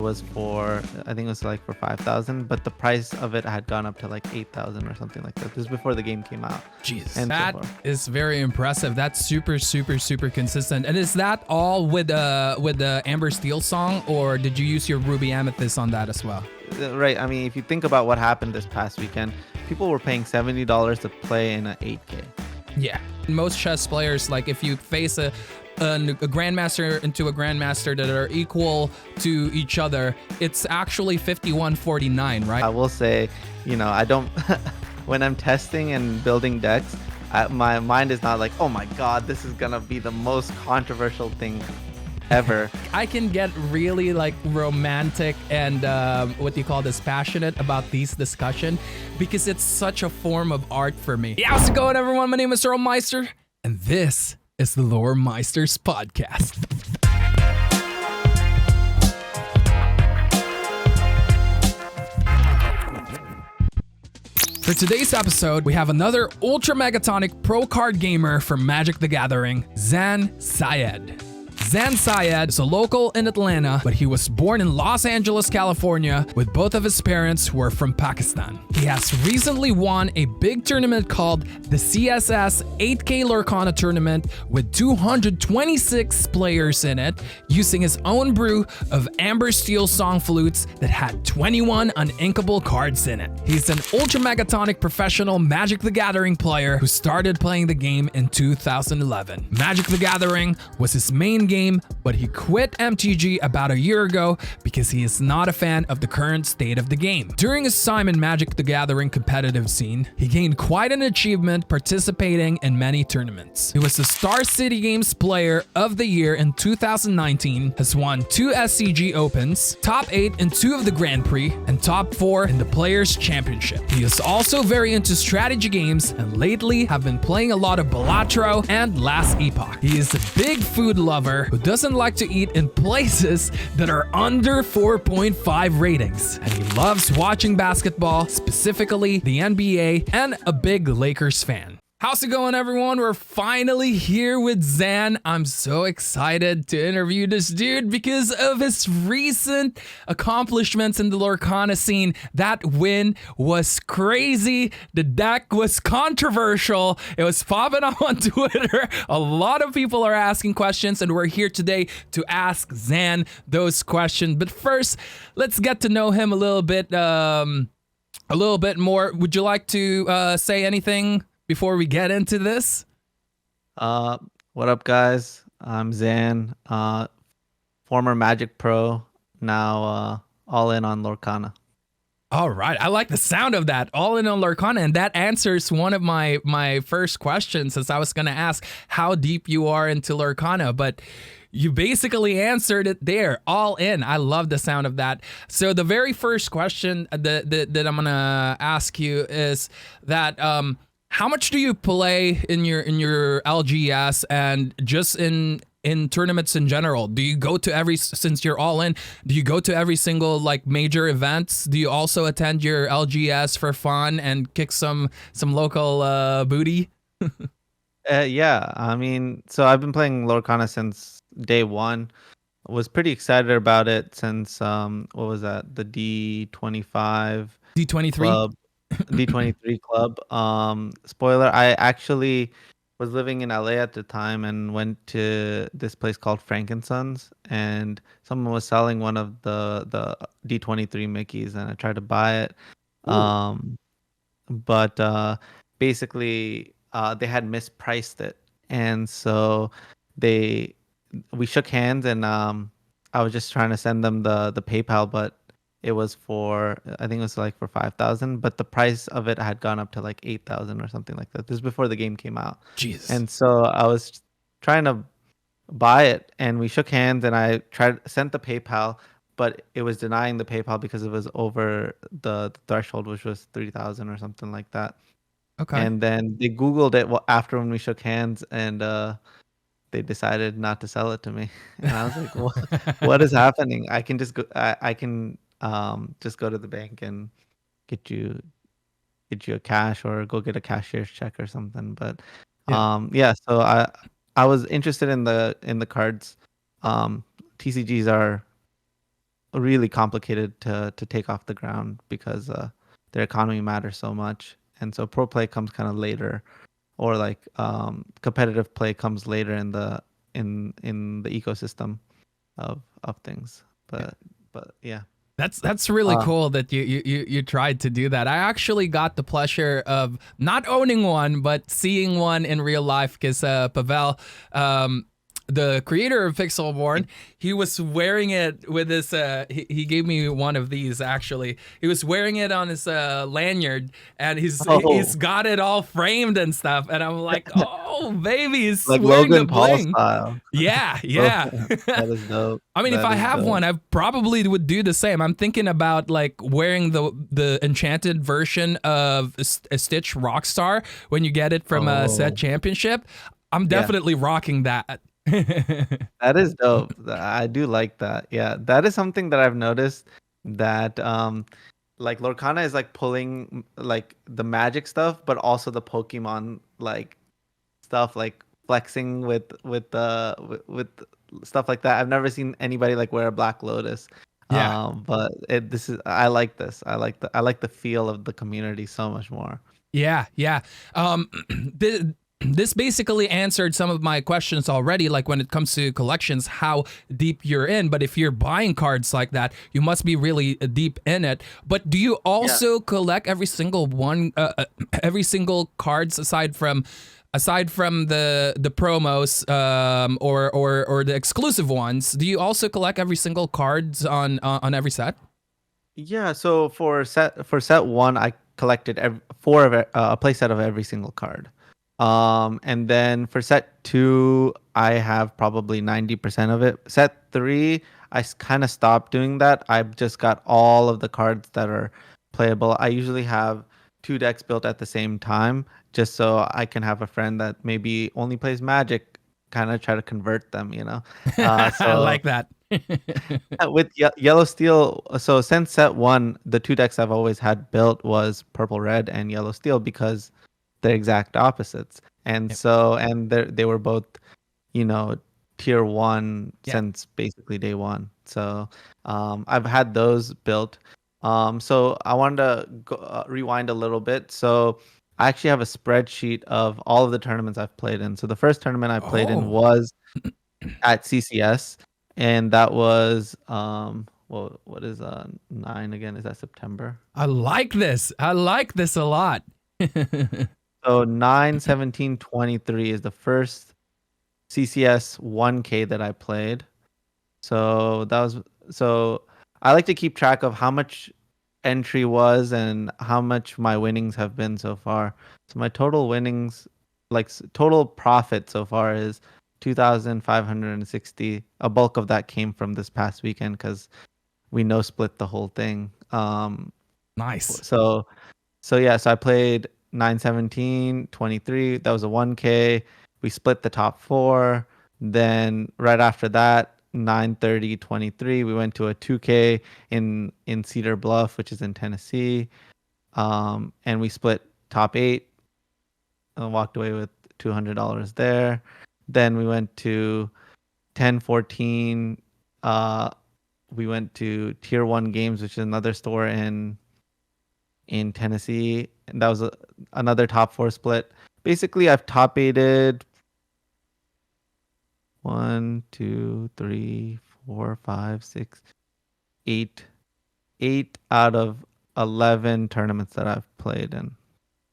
was for, I think it was like for 5,000, but the price of it had gone up to like 8,000 or something like that. This was before the game came out. Jesus, And so that far. is very impressive. That's super consistent. And is that all with the Amber Steel song, or did you use your Ruby Amethyst on that as well? Right. I mean, if you think about what happened this past weekend, people were paying $70 to play in an 8K. Yeah. Most chess players, like if you face a grandmaster into a grandmaster that are equal to each other, it's actually 51-49, right? I will say, I don't, when I'm testing and building decks, my mind is not like, oh my God, this is going to be the most controversial thing ever. I can get really like romantic and what do you call this, passionate about these discussion because it's such a form of art for me. Yeah, how's it going, everyone? My name is Earlmeister, and this is the Loremeisters podcast. For today's episode, we have another ultra megatonic pro card gamer from Magic the Gathering, Syed. Syed is a local in Atlanta, but he was born in Los Angeles, California, with both of his parents who are from Pakistan. He has recently won a big tournament called the CCS 8K Lorcana tournament with 226 players in it, using his own brew of Amber Steel song flutes that had 21 uninkable cards in it. He's an ultra megatonic professional Magic the Gathering player who started playing the game in 2011. Magic the Gathering was his main game, but he quit MTG about a year ago because he is not a fan of the current state of the game. During his time in Magic the Gathering competitive scene, he gained quite an achievement participating in many tournaments. He was the Star City Games Player of the Year in 2019, has won 2 SCG Opens, top 8 in 2 of the Grand Prix, and top 4 in the Players' Championship. He is also very into strategy games and lately have been playing a lot of Balatro and Last Epoch. He is a big food lover who doesn't like to eat in places that are under 4.5 ratings. And he loves watching basketball, specifically the NBA, and a big Lakers fan. How's it going, everyone? We're finally here with Zan. I'm so excited to interview this dude because of his recent accomplishments in the Lorcana scene. That win was crazy. The deck was controversial. It was popping up on Twitter. A lot of people are asking questions, and we're here today to ask Zan those questions. But first, let's get to know him a little bit more. Would you like to say anything before we get into this? What up, guys? I'm Zan, former Magic Pro, now all in on Lorcana. All right, I like the sound of that, all in on Lorcana, and that answers one of my first questions, as I was going to ask how deep you are into Lorcana, but you basically answered it there, all in. I love the sound of that. So the very first question that I'm going to ask you is that how much do you play in your LGS and just in tournaments in general? Do you go to since you're all in, do you go to every single like major events? Do you also attend your LGS for fun and kick some local booty? Yeah, I mean, so I've been playing Lorcana since day one. Was pretty excited about it since what was that? The D25 D23 club. D23 club. Spoiler, I actually was living in LA at the time and went to this place called Frankensons, and someone was selling one of the D23 Mickeys, and I tried to buy it. But basically they had mispriced it, and so we shook hands, and I was just trying to send them the PayPal, but it was I think it was like for 5,000, but the price of it had gone up to like 8,000 or something like that. This is before the game came out. Jesus. And so I was trying to buy it, and we shook hands, and I sent the PayPal, but it was denying the PayPal because it was over the threshold, which was 3,000 or something like that. Okay. And then they Googled it after when we shook hands, and they decided not to sell it to me. And I was like, what is happening? I can just go. I can just go to the bank and get you a cash, or go get a cashier's check or something. But yeah, so I was interested in the cards. TCGs are really complicated to take off the ground because their economy matters so much, and so pro play comes kind of later, or like competitive play comes later in the ecosystem of things. But yeah. That's really Uh, cool that you tried to do that. I actually got the pleasure of not owning one, but seeing one in real life because Pavel, the creator of Pixelborn, he was wearing it with his. He gave me one of these actually. He was wearing it on his lanyard, and he's oh, got it all framed and stuff. And I'm like, oh baby, he's like wearing the Logan Paul bling. style. Yeah, Bro, yeah. that is dope. I mean, if That I is have one, dope. I probably would do the same. I'm thinking about like wearing the enchanted version of a Stitch Rockstar when you get it from a set Oh, championship. I'm yeah. definitely rocking that. That is dope. I do like that. Yeah, that is something that I've noticed that like Lorcana is like pulling like the magic stuff, but also the Pokemon like stuff like flexing with stuff like that. I've never seen anybody like wear a Black Lotus. Yeah. But this is I like this. I like the feel of the community so much more. Yeah, yeah. This basically answered some of my questions already, like when it comes to collections, how deep you're in. But if you're buying cards like that, you must be really deep in it. But do you Yeah. also collect every single one, every single cards aside from the promos or the exclusive ones? Do you also collect every single cards on every set? Yeah, so for set one, I collected four of a play set of every single card. And then for set two, I have probably 90% of it. Set three, I kind of stopped doing that. I've just got all of the cards that are playable. I usually have two decks built at the same time, just so I can have a friend that maybe only plays Magic, kind of try to convert them, you know. I So like that. with yellow steel, so since set one, the two decks I've always had built was purple red and yellow steel because they're exact opposites. And Yep. so and they were both, you know, tier one Yeah. since basically day one. So I've had those built. So I wanted to rewind a little bit. So I actually have a spreadsheet of all of the tournaments I've played in. So the first tournament I played in Oh, was at CCS, and that was well, what is 9 again? Is that September? I like this. I like this a lot. So 9/17/23 is the first CCS 1K that I played. So that was so I like to keep track of how much entry was and how much my winnings have been so far. So my total winnings, like total profit so far is 2,560. A bulk of that came from this past weekend because we no split the whole thing. Nice. So yeah, so I played 9/17/23. That was a 1K. We split the top four. Then right after that, 9/30/23, we went to a 2K in Cedar Bluff, which is in Tennessee. And we split top eight and walked away with $200 there. Then we went to 10/14. We went to Tier One Games, which is another store in Tennessee, and that was another top four split. Basically, I've top eighted 8, 8 out of 11 tournaments that I've played in so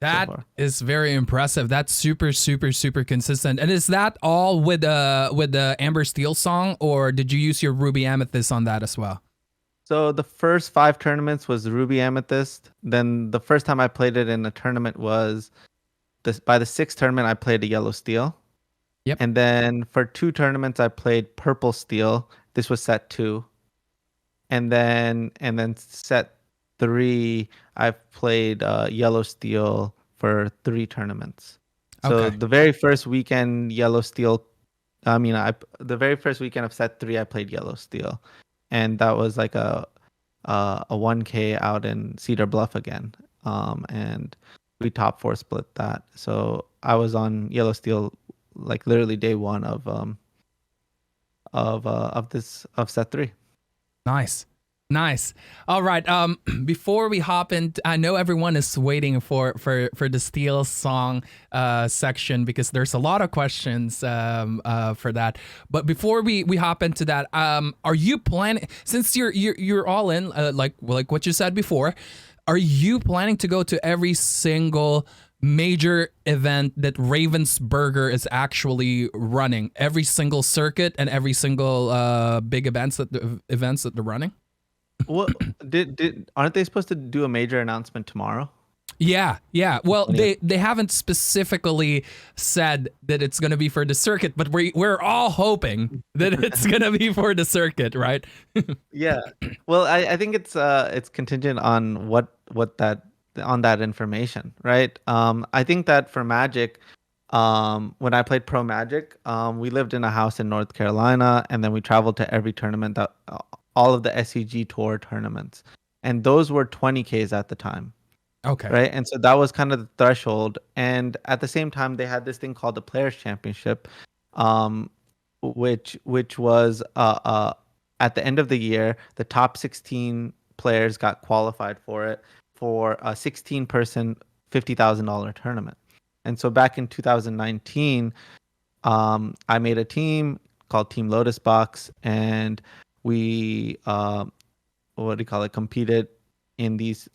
That far. is very impressive. That's super, super, super consistent. And is that all with the Amber Steel song, or did you use your Ruby Amethyst on that as well? So the first 5 tournaments was Ruby Amethyst. Then the first time I played it in a tournament was this. By the sixth tournament, I played a Yellow Steel. Yep. And then for 2 tournaments, I played Purple Steel. This was set two. And then set three, I've played Yellow Steel for 3 tournaments. So Okay. the very first weekend, Yellow Steel. I mean, the very first weekend of set three, I played Yellow Steel, and that was like a 1K out in Cedar Bluff again. And we top four split that. So I was on Yellow Steel like literally day one of this of set three. Nice. Nice. All right. Before we hop in, I know everyone is waiting for the Steel song section because there's a lot of questions for that. But before we hop into that, are you planning, since you're all in, like what you said before, are you planning to go to every single major event that Ravensburger is actually running, every single circuit and every single big events that they're running? What did aren't they supposed to do a major announcement tomorrow? Yeah, yeah. Well, 20th. they haven't specifically said that it's going to be for the circuit, but we're all hoping that it's going to be for the circuit, right? Yeah. Well, I think it's contingent on what that on that information, right? I think that for Magic, when I played Pro Magic, we lived in a house in North Carolina, and then we traveled to every tournament that all of the SCG tour tournaments, and those were 20Ks at the time. Okay. Right. And so that was kind of the threshold. And at the same time, they had this thing called the Players Championship, um, which was at the end of the year, the top 16 players got qualified for it for a 16-person $50,000 tournament. And so back in 2019, I made a team called Team Lotus Box, and we what do you call it? Competed in these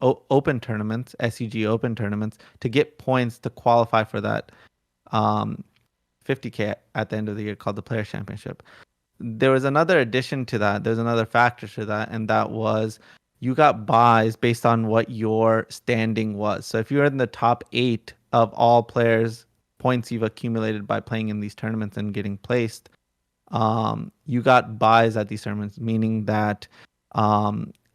open tournaments, SEG open tournaments, to get points to qualify for that um, 50K at the end of the year called the Players Championship. There was another addition to that. There's another factor to that, and that was you got buys based on what your standing was. So if you're in the top 8 of all players, points you've accumulated by playing in these tournaments and getting placed, you got buys at these tournaments, meaning that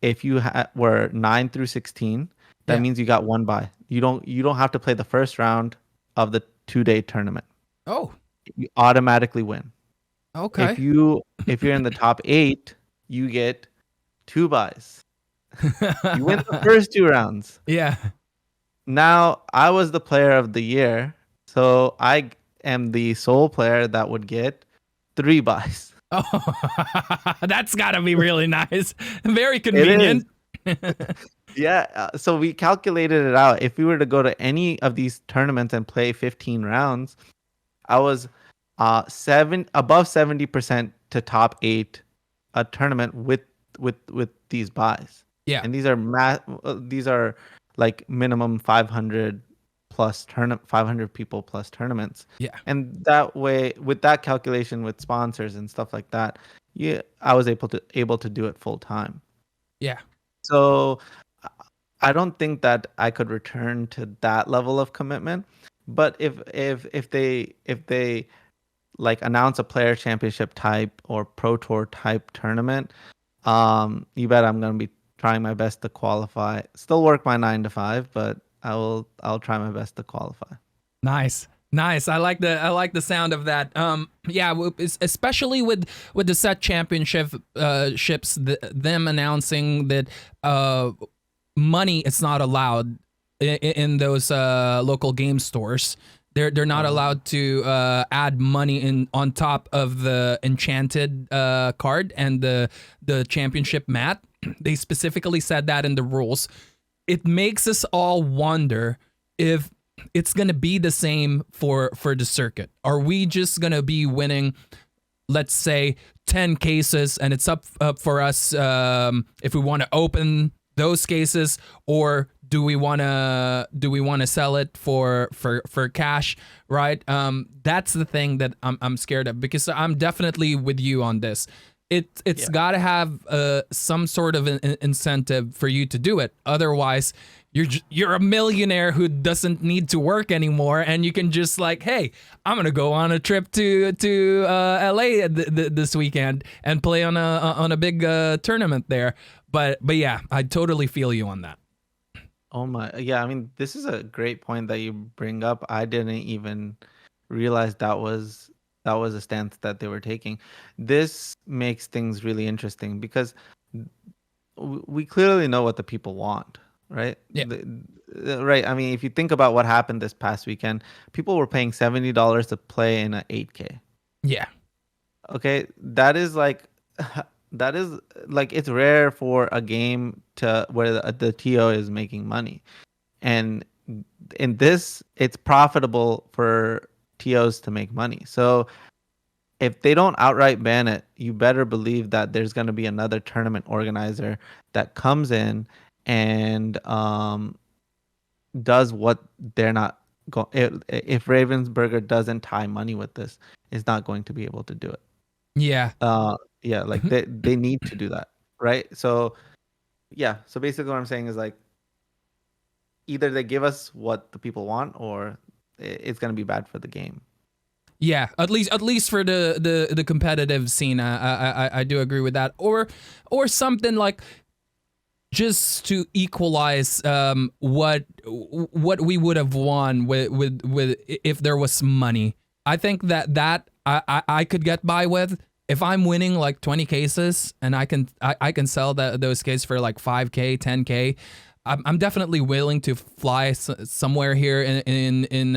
if you were 9 through 16, that Yeah. means you got one buy. You don't have to play the first round of the 2-day tournament. Oh, You automatically win. okay. If you're in the top 8, you get 2 buys. You win the first 2 rounds. Yeah. Now, I was the player of the year, so I am the sole player that would get 3 buys. Oh, that's got to be really nice. Very It is. convenient. Yeah, so we calculated it out. If we were to go to any of these tournaments and play 15 rounds, I was above 70% to top 8 a tournament with these buys. Yeah. And these are like minimum 500 plus 500 people plus tournaments. Yeah. And that way, with that calculation with sponsors and stuff like that, yeah, I was able to do it full time. Yeah. So I don't think that I could return to that level of commitment. But if they like announce a player championship type or pro tour type tournament, you bet I'm gonna be trying my best to qualify. Still work my 9 to 5, but I'll try my best to qualify. Nice. Nice. I like the sound of that. Yeah, especially with the set championship ships, them announcing that money is not allowed in those local game stores. They're not allowed to add money in on top of the enchanted card and the championship mat. They specifically said that in the rules. It makes us all wonder if it's gonna be the same for the circuit. Are we just gonna be winning, let's say, 10 cases, and it's up for us if we want to open those cases, or do we want to sell it for cash, right? That's the thing that I'm scared of, because I'm definitely with you on this. It's got to have some sort of an incentive for you to do it. Otherwise, you're a millionaire who doesn't need to work anymore, and you can just like, hey, I'm gonna go on a trip to LA this weekend and play on a big tournament there. But yeah, I totally feel you on that. Oh my, yeah. I mean, this is a great point that you bring up. I didn't even realize that was a stance that they were taking. This makes things really interesting because we clearly know what the people want, right? Yeah. Right. I mean, if you think about what happened this past weekend, people were paying $70 to play in an 8K. Yeah. Okay, that is like that is like it's rare for a game to where the TO is making money. And in this, it's profitable for TOs to make money. So if they don't outright ban it, you better believe that there's going to be another tournament organizer that comes in and does what they're not going. If Ravensburger doesn't tie money with this, is not going to be able to do it. Yeah. Yeah, like they need to do that, right? So yeah, so basically what I'm saying is like either they give us what the people want, or it's going to be bad for the game. Yeah, at least for the competitive scene, I do agree with that. Or something like just to equalize what we would have won with if there was money. I think that I could get by with if I'm winning like 20 cases and I can sell those cases for like 5K, 10K. I'm definitely willing to fly somewhere here in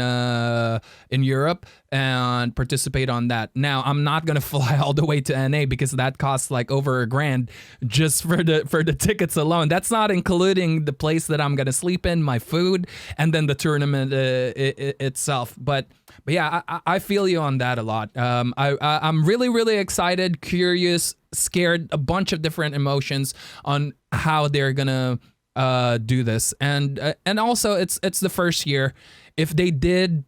Europe and participate on that. Now I'm not gonna fly all the way to NA because that costs like over $1,000 just for the tickets alone. That's not including the place that I'm gonna sleep in, my food, and then the tournament itself. But yeah, I feel you on that a lot. I'm really excited, curious, scared, a bunch of different emotions on how they're gonna do this, and also it's the first year. If they did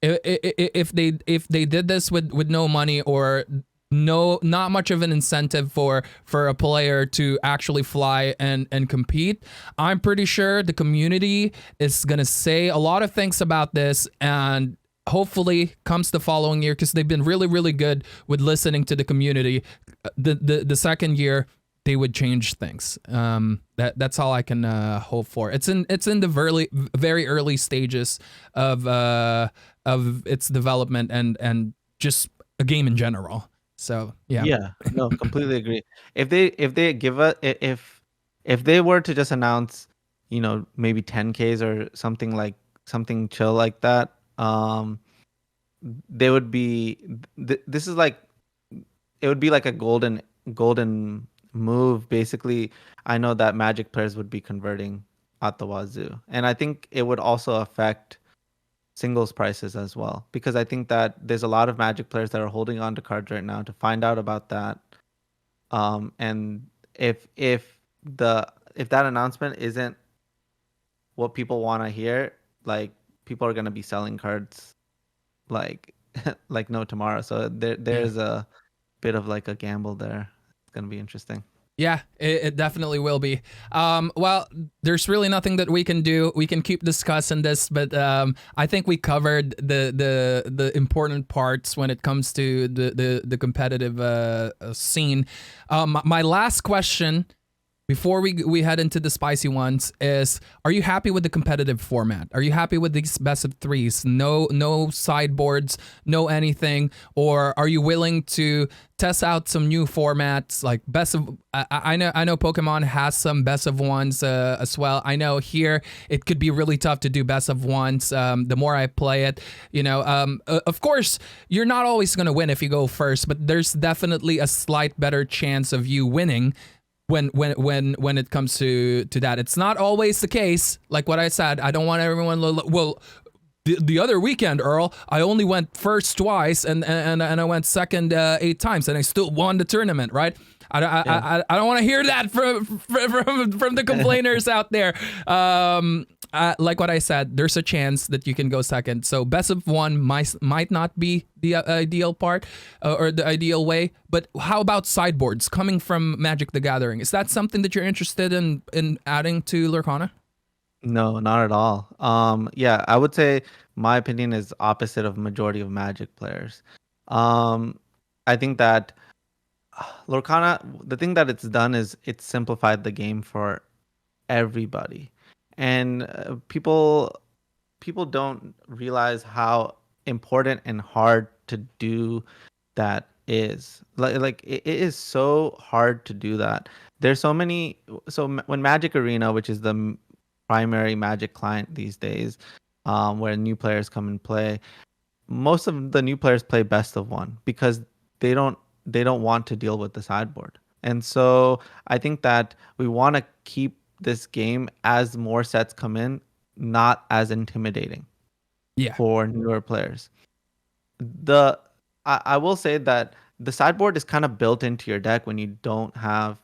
if they did this with no money or not much of an incentive for a player to actually fly and compete, I'm pretty sure the community is gonna say a lot of things about this, and hopefully comes the following year, because they've been really good with listening to the community. The second year they would change things. That's all I can hope for. It's in the very early stages of its development and just a game in general. So yeah. Yeah, no, completely agree. If they give a if they were to just announce, maybe 10Ks or something, like something chill like that, they would be this is like it would be like a golden move. Basically, I know that Magic players would be converting at the wazoo, and I think it would also affect singles prices as well, because I think that there's a lot of Magic players that are holding on to cards right now to find out about that. And if that announcement isn't what people want to hear, like people are gonna be selling cards like like no tomorrow. So Yeah. there's a bit of like a gamble there. It's gonna be interesting. Yeah, it definitely will be. Well, there's really nothing that we can do. We can keep discussing this, but I think we covered the important parts when it comes to the competitive scene. My last question before we head into the spicy ones is: are you happy with the competitive format? Are you happy with these best of threes? No sideboards, no anything, or are you willing to test out some new formats like best of? I know Pokemon has some best of ones as well. I know here it could be really tough to do best of ones. The more I play it, of course you're not always gonna win if you go first, but there's definitely a slight better chance of you winning when it comes to that. It's not always the case. Like what I said, I don't want everyone well, the other weekend, Earl, I only went first twice and I went second 8 times and I still won the tournament, right? I don't want to hear that from the complainers out there. Like what I said, there's a chance that you can go second. So best of one might not be the ideal part or the ideal way. But how about sideboards coming from Magic the Gathering? Is that something that you're interested in adding to Lorcana? No, not at all. Yeah, I would say my opinion is opposite of majority of Magic players. Um, I think that Lorcana, the thing that it's done is it's simplified the game for everybody, and people don't realize how important and hard to do that is. Like it is so hard to do that. There's so many. So when Magic Arena, which is the primary Magic client these days, where new players come and play, most of the new players play best of one because they don't they don't want to deal with the sideboard. And so I think that we want to keep this game as more sets come in, not as intimidating Yeah. for newer players. The I will say that the sideboard is kind of built into your deck when you don't have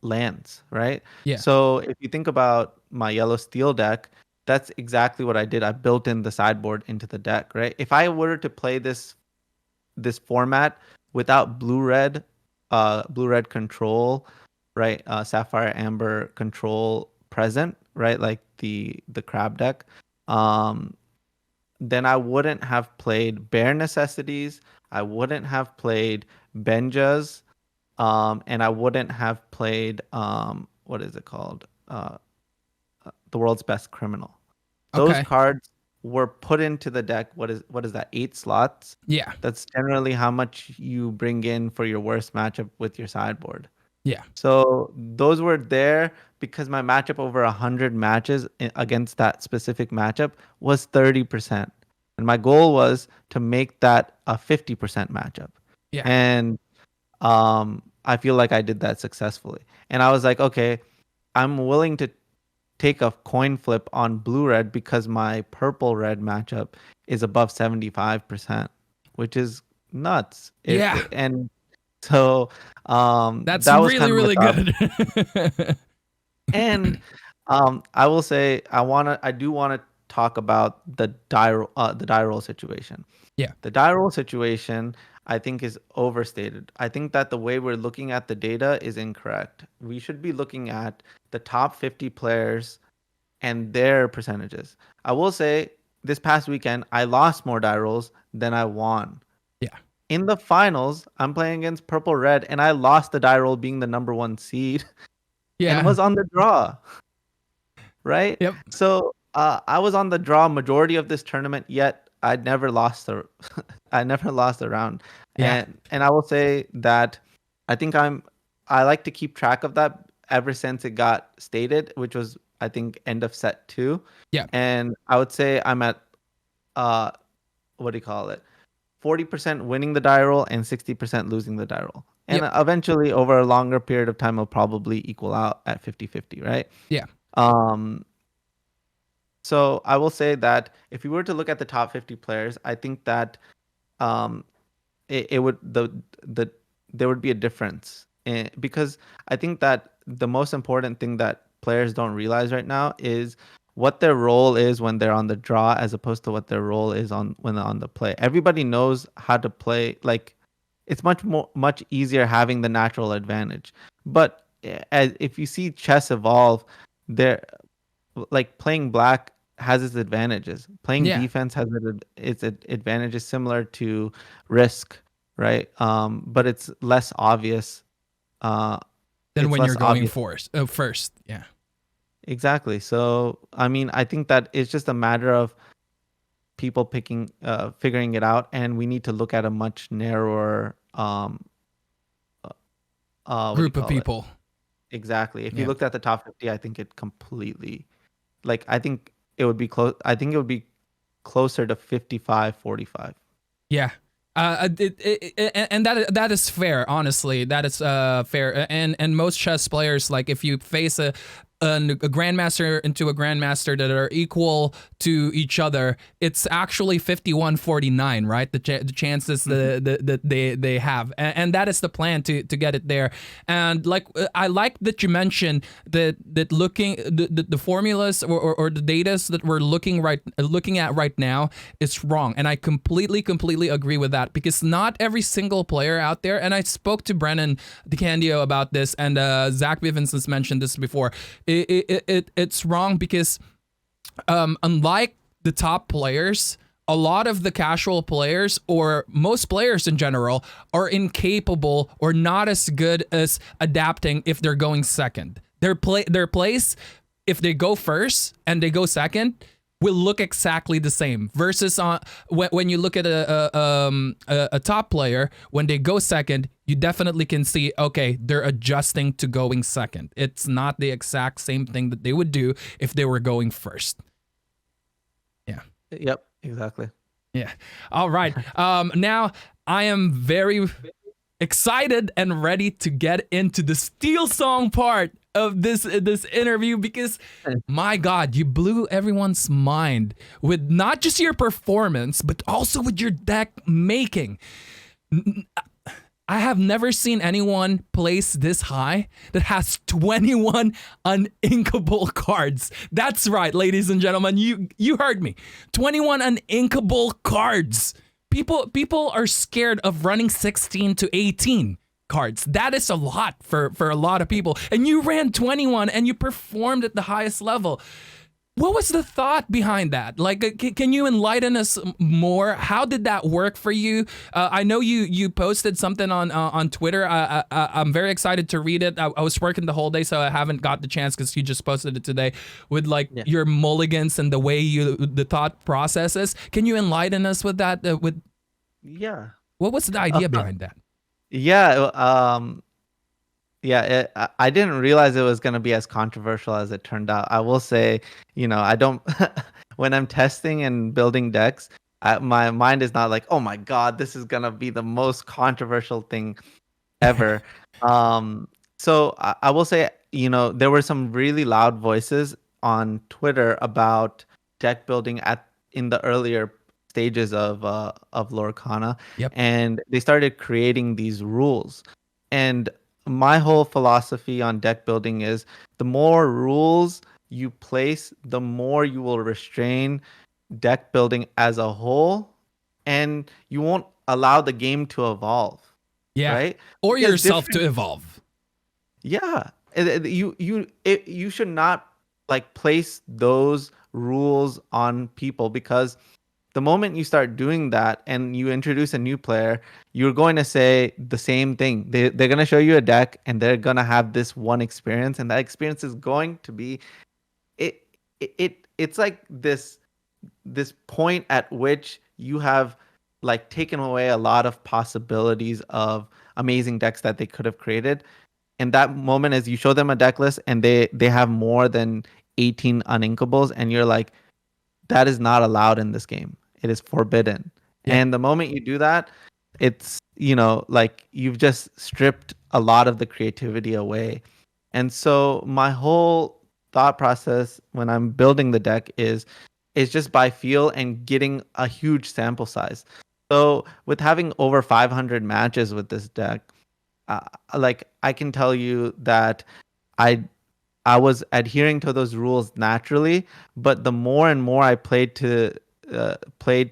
lands, right? Yeah. So if you think about my yellow steel deck, that's exactly what I did. I built in the sideboard into the deck, right? If I were to play this format without blue red control, right? Sapphire amber control present, right? Like the crab deck. Um, then I wouldn't have played Bare Necessities. I wouldn't have played Benjas. And I wouldn't have played what is it called? The World's Best Criminal. Those Okay. cards were put into the deck. What is that? 8 slots. Yeah. That's generally how much you bring in for your worst matchup with your sideboard. Yeah. So those were there because my matchup over 100 matches against that specific matchup was 30%. And my goal was to make that a 50% matchup. Yeah. And I feel like I did that successfully. And I was like, okay, I'm willing to take a coin flip on blue red because my purple red matchup is above 75%, which is nuts. Yeah. And so That's that was really, kind of really the good. and I will say I do want to talk about the die roll situation. Yeah. The die roll situation I think is overstated. I think that the way we're looking at the data is incorrect. We should be looking at the top 50 players and their percentages. I will say this past weekend I lost more die rolls than I won. Yeah. In the finals, I'm playing against purple red and I lost the die roll being the number 1 seed and Yeah. was on the draw. Right? Yep. So I was on the draw majority of this tournament, yet I never lost I never lost a round. Yeah. And I will say that I think I like to keep track of that ever since it got stated, which was I think end of set 2. Yeah. And I would say I'm at uh what do you call it? 40% winning the die roll and 60% losing the die roll. And Yep. eventually over a longer period of time it'll probably equal out at 50-50, right? Yeah. Um, so I will say that if you were to look at the top 50 players, I think that um, it would the there would be a difference because I think that the most important thing that players don't realize right now is what their role is when they're on the draw as opposed to what their role is on when they're on the play. Everybody knows how to play. Like it's much easier having the natural advantage. But if you see chess evolve, there like playing black has its advantages. Playing Yeah. defense has its advantages similar to risk, right? But it's less obvious. Uh, Then it's when you're less going obvious. first. Yeah. Exactly. So, I mean, I think that it's just a matter of people figuring it out, and we need to look at a much narrower, what do you Group of call it? people. Exactly. If you Yeah. looked at the top 50, I think it completely, like, I think it would be close. I think it would be closer to 55-45. Yeah. And that is fair. Honestly, that is fair. And most chess players, like if you face a grandmaster into a grandmaster that are equal to each other, it's actually 51-49, right? The chances that they have, and that is the plan to get it there. And like I like that you mentioned that looking the formulas or the datas that we're looking at right now is wrong, and I completely agree with that, because not every single player out there, and I spoke to Brennan DeCandio about this, and Zach Vivinson's mentioned this before. It's wrong because unlike the top players, a lot of the casual players, or most players in general, are incapable or not as good as adapting if they're going second. Their place, if they go first and they go second, will look exactly the same. Versus when you look at a top player, when they go second, you definitely can see, okay, they're adjusting to going second. It's not the exact same thing that they would do if they were going first. Yeah. Yep, exactly. Yeah. All right. Now I am very excited and ready to get into the Steel Song part of this interview because my God, you blew everyone's mind with not just your performance, but also with your deck making. I have never seen anyone place this high that has 21 uninkable cards. That's right, ladies and gentlemen. You heard me. 21 uninkable cards. People are scared of running 16 to 18 cards. That is a lot for a lot of people. And you ran 21 and you performed at the highest level. What was the thought behind that? Like, can you enlighten us more? How did that work for you? I know you posted something on Twitter. I'm very excited to read it. I was working the whole day, so I haven't got the chance because you just posted it today with like your mulligans and the way the thought processes. Can you enlighten us with that? Yeah. What was the idea behind that? Yeah. I didn't realize it was going to be as controversial as it turned out. I will say, I don't, when I'm testing and building decks, my mind is not like, oh my God, this is going to be the most controversial thing ever. So I will say, there were some really loud voices on Twitter about deck building in the earlier stages of Lorcana. Yep. And they started creating these rules. And my whole philosophy on deck building is the more rules you place, the more you will restrain deck building as a whole, and you won't allow the game to evolve. Yeah. Right? Or Because yourself to evolve. Yeah. You should not like place those rules on people, because the moment you start doing that and you introduce a new player, you're going to say the same thing. They're going to show you a deck and they're going to have this one experience, and that experience is going to be it's like this point at which you have like taken away a lot of possibilities of amazing decks that they could have created. And that moment is you show them a deck list and they have more than 18 uninkables, and you're like, that is not allowed in this game. It is forbidden. Yeah. And the moment you do that, it's, like you've just stripped a lot of the creativity away. And so my whole thought process when I'm building the deck is just by feel and getting a huge sample size. So with having over 500 matches with this deck, like I can tell you that I was adhering to those rules naturally, but the more and more I played to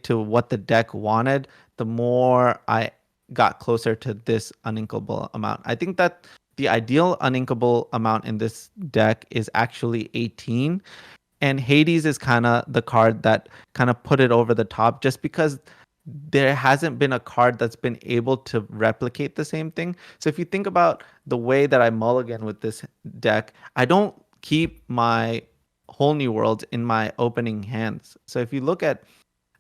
what the deck wanted, the more I got closer to this uninkable amount. I think that the ideal uninkable amount in this deck is actually 18, and Hades is kind of the card that kind of put it over the top, just because there hasn't been a card that's been able to replicate the same thing. So if you think about the way that I mulligan with this deck, I don't keep my whole new worlds in my opening hands. So if you look at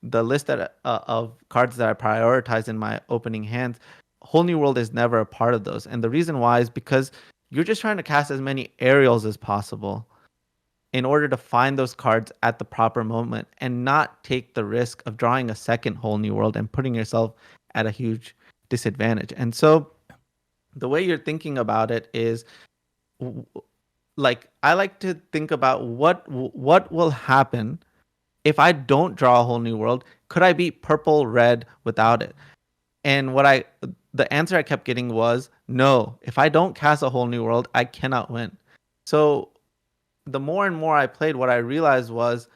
the list of cards that I prioritize in my opening hands, whole new world is never a part of those. And the reason why is because you're just trying to cast as many aerials as possible in order to find those cards at the proper moment and not take the risk of drawing a second whole new world and putting yourself at a huge disadvantage. And so the way you're thinking about it is, like, I like to think about what will happen if I don't draw a whole new world. Could I beat purple red without it? And the answer I kept getting was no. If I don't cast a whole new world, I cannot win. So the more and more I played, what I realized was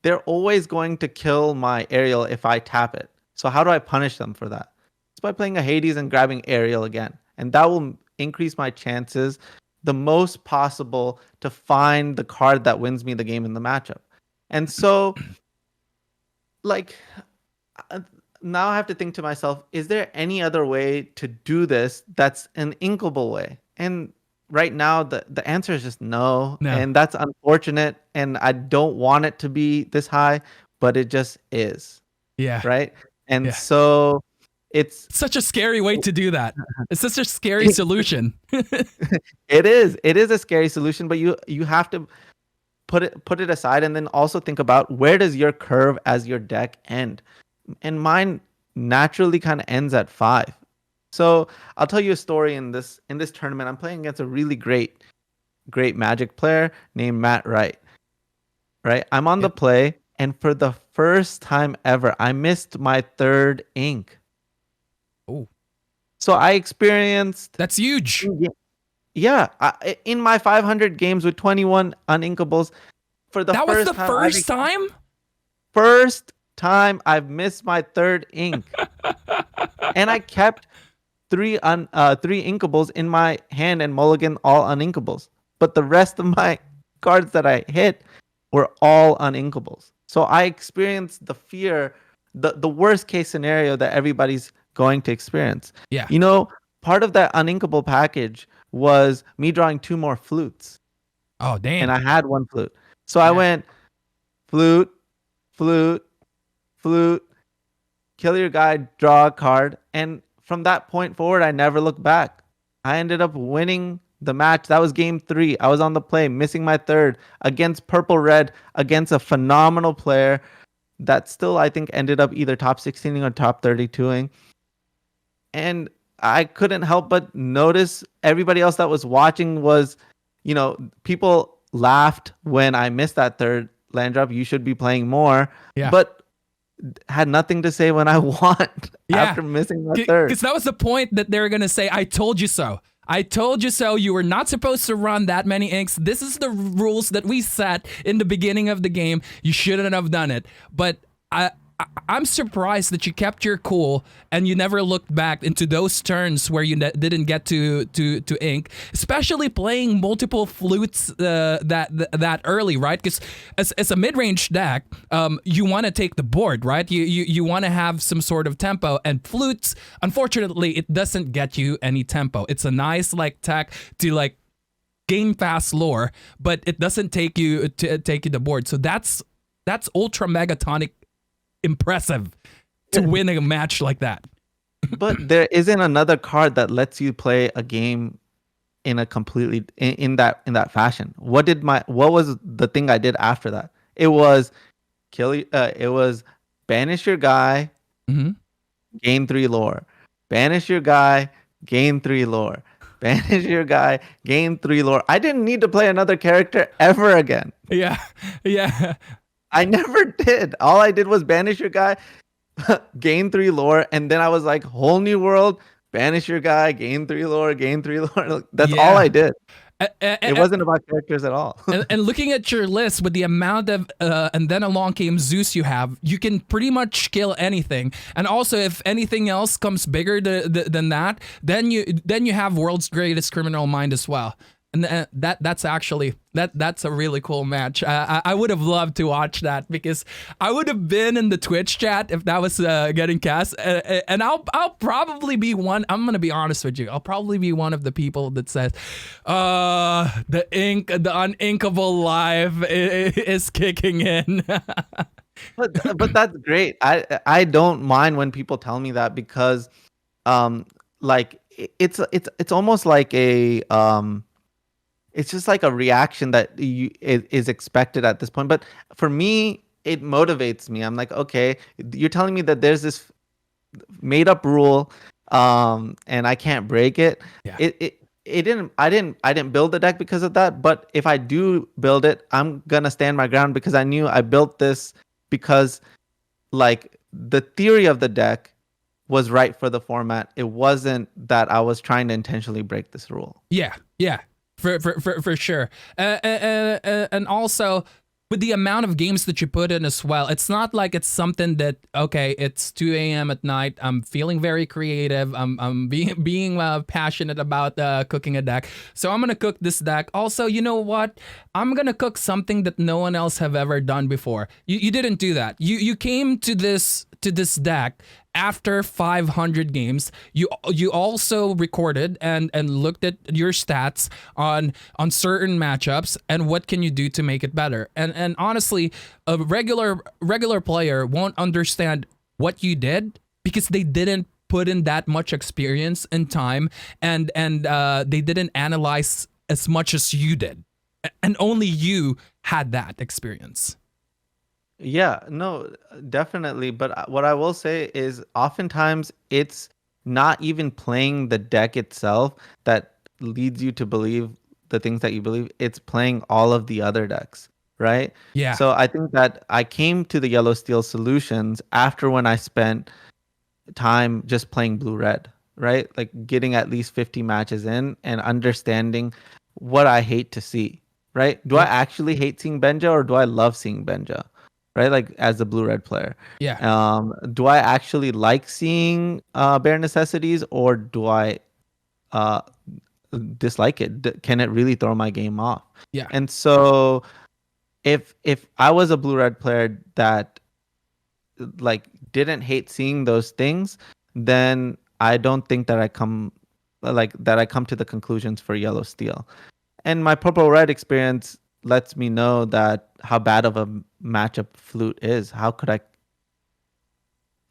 they're always going to kill my aerial if I tap it. So how do I punish them for that? It's by playing a Hades and grabbing aerial again. And that will increase my chances the most possible to find the card that wins me the game in the matchup. And so, like, now I have to think to myself, is there any other way to do this that's an inkable way? And right now, the answer is just no. And that's unfortunate. And I don't want it to be this high, but it just is. Yeah. Right. And so it's such a scary way to do that. It's such a scary solution. It is a scary solution, but you have to put it aside and then also think about, where does your curve as your deck end? And mine naturally kind of ends at 5. So I'll tell you a story in this tournament. I'm playing against a really great Magic player named Matt Wright. Right? I'm on the Yep. play, and for the first time ever, I missed my third ink. Oh, So I experienced, that's huge. yeah, in my 500 games with 21 uninkables, for the That was the first time, first time? I've missed my third ink, and I kept three inkables in my hand and mulligan all uninkables. But the rest of my cards that I hit were all uninkables. So I experienced the fear, the worst case scenario that everybody's going to experience. Yeah. You know, part of that uninkable package was me drawing two more flutes, Oh, and dang. I had one flute. So I Yeah. went flute, flute, flute, kill your guy, draw a card, and from that point forward, I never looked back. I ended up winning the match. That was game 3. I was on the play, missing my third against Purple Red, against a phenomenal player that still, I think, ended up either top 16ing or top 32ing. And I couldn't help but notice everybody else that was watching was, people laughed when I missed that third land drop. You should be playing more. Yeah. But had nothing to say when I won Yeah. after missing my third. Because that was the point that they were going to say, I told you so. I told you so. You were not supposed to run that many inks. This is the rules that we set in the beginning of the game. You shouldn't have done it. But I'm surprised that you kept your cool and you never looked back into those turns where you didn't get to ink, especially playing multiple flutes that early, right? Because as a mid-range deck, you want to take the board, right? You want to have some sort of tempo, and flutes, unfortunately, it doesn't get you any tempo. It's a nice like tech to like gain fast lore, but it doesn't take you the board. So that's ultra megatonic impressive to win a match like that. But there isn't another card that lets you play a game in a completely in that fashion. What was the thing I did after that? It was it was banish your guy, gain 3 lore. Banish your guy, gain 3 lore. Banish your guy, gain 3 lore. I didn't need to play another character ever again. Yeah. Yeah. I never did. All I did was banish your guy, gain 3 lore, and then I was like, whole new world, banish your guy, gain 3 lore, gain 3 lore. That's all I did. It wasn't about characters at all. and looking at your list with the amount of and then along came Zeus you have, you can pretty much kill anything. And also, if anything else comes bigger than that, then you have World's Greatest Criminal Mind as well. And that's actually that's a really cool match. I would have loved to watch that because I would have been in the Twitch chat if that was getting cast. And I'll probably be one. I'm gonna be honest with you. I'll probably be one of the people that says, the uninkable life is kicking in. But that's great. I don't mind when people tell me that because, like it's almost like a it's just like a reaction that is expected at this point. But for me, it motivates me. I'm like, okay, you're telling me that there's this made up rule, and I can't break it. Yeah. I didn't build the deck because of that. But if I do build it, I'm gonna stand my ground because I knew I built this because like the theory of the deck was right for the format. It wasn't that I was trying to intentionally break this rule. Yeah. For sure. And also, with the amount of games that you put in as well, it's not like it's something that, okay, it's 2 a.m. at night, I'm feeling very creative, I'm being passionate about cooking a deck, so I'm gonna cook this deck. Also, you know what? I'm gonna cook something that no one else have ever done before. You didn't do that. You came to this deck after 500 games. You also recorded and looked at your stats on certain matchups and what can you do to make it better. And honestly, a regular player won't understand what you did because they didn't put in that much experience and time, and they didn't analyze as much as you did, and only you had that experience. Yeah, no, definitely. But what I will say is oftentimes it's not even playing the deck itself that leads you to believe the things that you believe. It's playing all of the other decks, right? Yeah. So I think that I came to the yellow steel solutions after when I spent time just playing blue red, right? Like getting at least 50 matches in and understanding what I hate to see, right? Do I Yeah. actually hate seeing Benja or do I love seeing Benja, right? Like as a blue red player. Yeah. Do I actually like seeing bare necessities or do I uh, dislike it? Can it really throw my game off? Yeah. And so if I was a blue red player that like didn't hate seeing those things, then I don't think that I come to the conclusions for yellow steel. And my purple red experience lets me know that how bad of a matchup flute is. How could I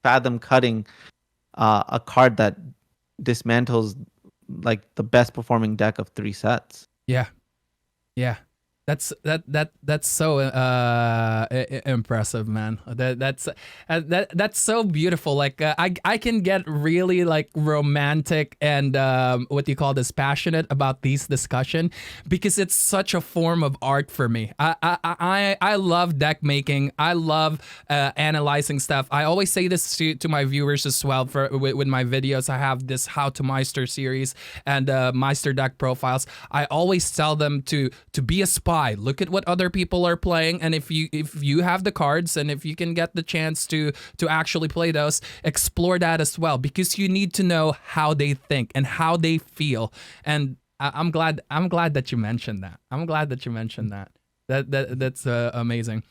fathom cutting a card that dismantles like the best performing deck of three sets? Yeah. Yeah. That's so impressive, man. That's so beautiful. Like I can get really like romantic and what do you call this, passionate about these discussion because it's such a form of art for me. I love deck making. I love analyzing stuff. I always say this to my viewers as well for with my videos. I have this How to Meister series and Meister deck profiles. I always tell them to be a spy. Look at what other people are playing, and if you have the cards and if you can get the chance to actually play those, explore that as well because you need to know how they think and how they feel. And I'm glad that you mentioned that. I'm glad that you mentioned that. That's amazing.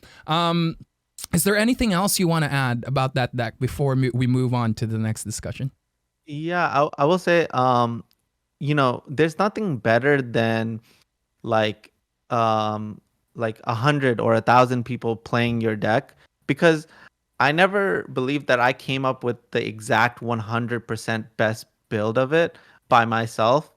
Is there anything else you want to add about that deck before we move on to the next discussion? Yeah, I will say, there's nothing better than like like 100 or 1,000 people playing your deck because I never believed that I came up with the exact 100% best build of it by myself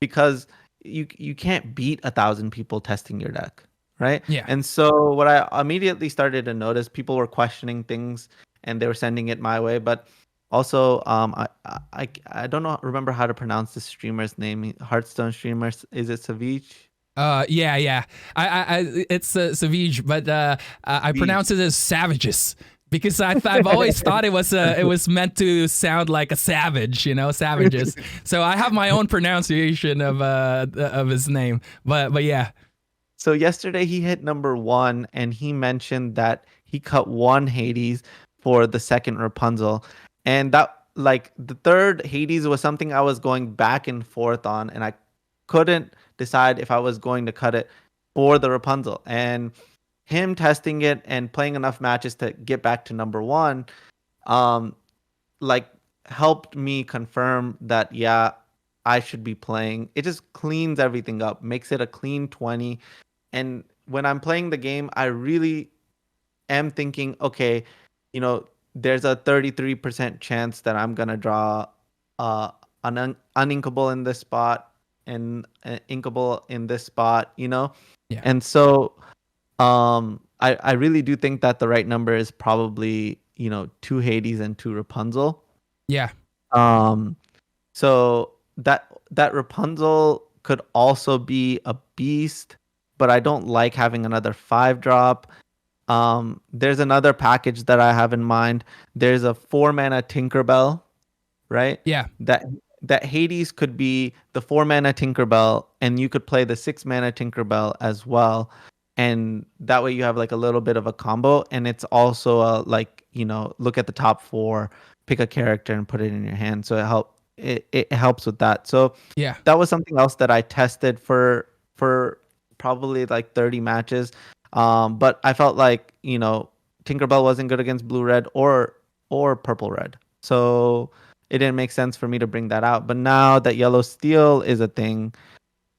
because you can't beat 1,000 people testing your deck, right? Yeah. And so what I immediately started to notice, people were questioning things and they were sending it my way, but also I don't know remember how to pronounce the streamer's name. Hearthstone streamer, is it Savage? Yeah. It's Savage, but I Savage. pronounce it as savages because I've always thought it was meant to sound like a savage, savages. So I have my own pronunciation of his name, but yeah, So yesterday he hit number one and he mentioned that he cut one Hades for the second Rapunzel. And that like the third Hades was something I was going back and forth on and I couldn't decide if I was going to cut it for the Rapunzel. And him testing it and playing enough matches to get back to number one, um, like helped me confirm that yeah, I should be playing. It just cleans everything up, makes it a clean 20. And when I'm playing the game, I really am thinking, okay, there's a 33% chance that I'm gonna draw an uninkable in this spot and an inkable in this spot, yeah, And so I really do think that the right number is probably, two Hades and two Rapunzel. yeah, Um so that Rapunzel could also be a beast, but I don't like having another 5 drop. There's another package that I have in mind. There's a 4 mana Tinkerbell, right? yeah, That that Hades could be the 4 mana Tinkerbell, and you could play the 6 mana Tinkerbell as well. And that way you have like a little bit of a combo, and it's also a like, look at the top four, pick a character and put it in your hand. So it helps with that. So yeah, that was something else that I tested for probably like 30 matches. But I felt like, Tinkerbell wasn't good against blue red or purple red. So it didn't make sense for me to bring that out. But now that yellow steel is a thing,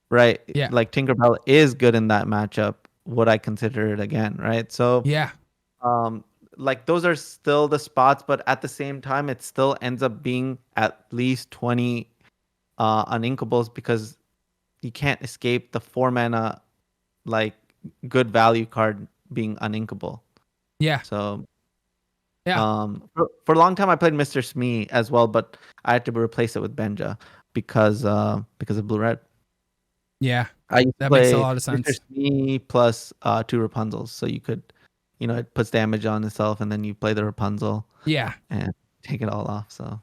right? yeah, Like Tinkerbell is good in that matchup. Would I consider it again, right? So yeah, um like those are still the spots, but at the same time it still ends up being at least 20 uninkables because you can't escape the 4 mana like good value card being uninkable. yeah. So Yeah. For a long time I played Mr. Smee as well, but I had to replace it with Benja because of blue red. Yeah. I used to That makes a play lot of Mr. sense. Smee plus two Rapunzels, so you could, it puts damage on itself, and then you play the Rapunzel Yeah. and take it all off. So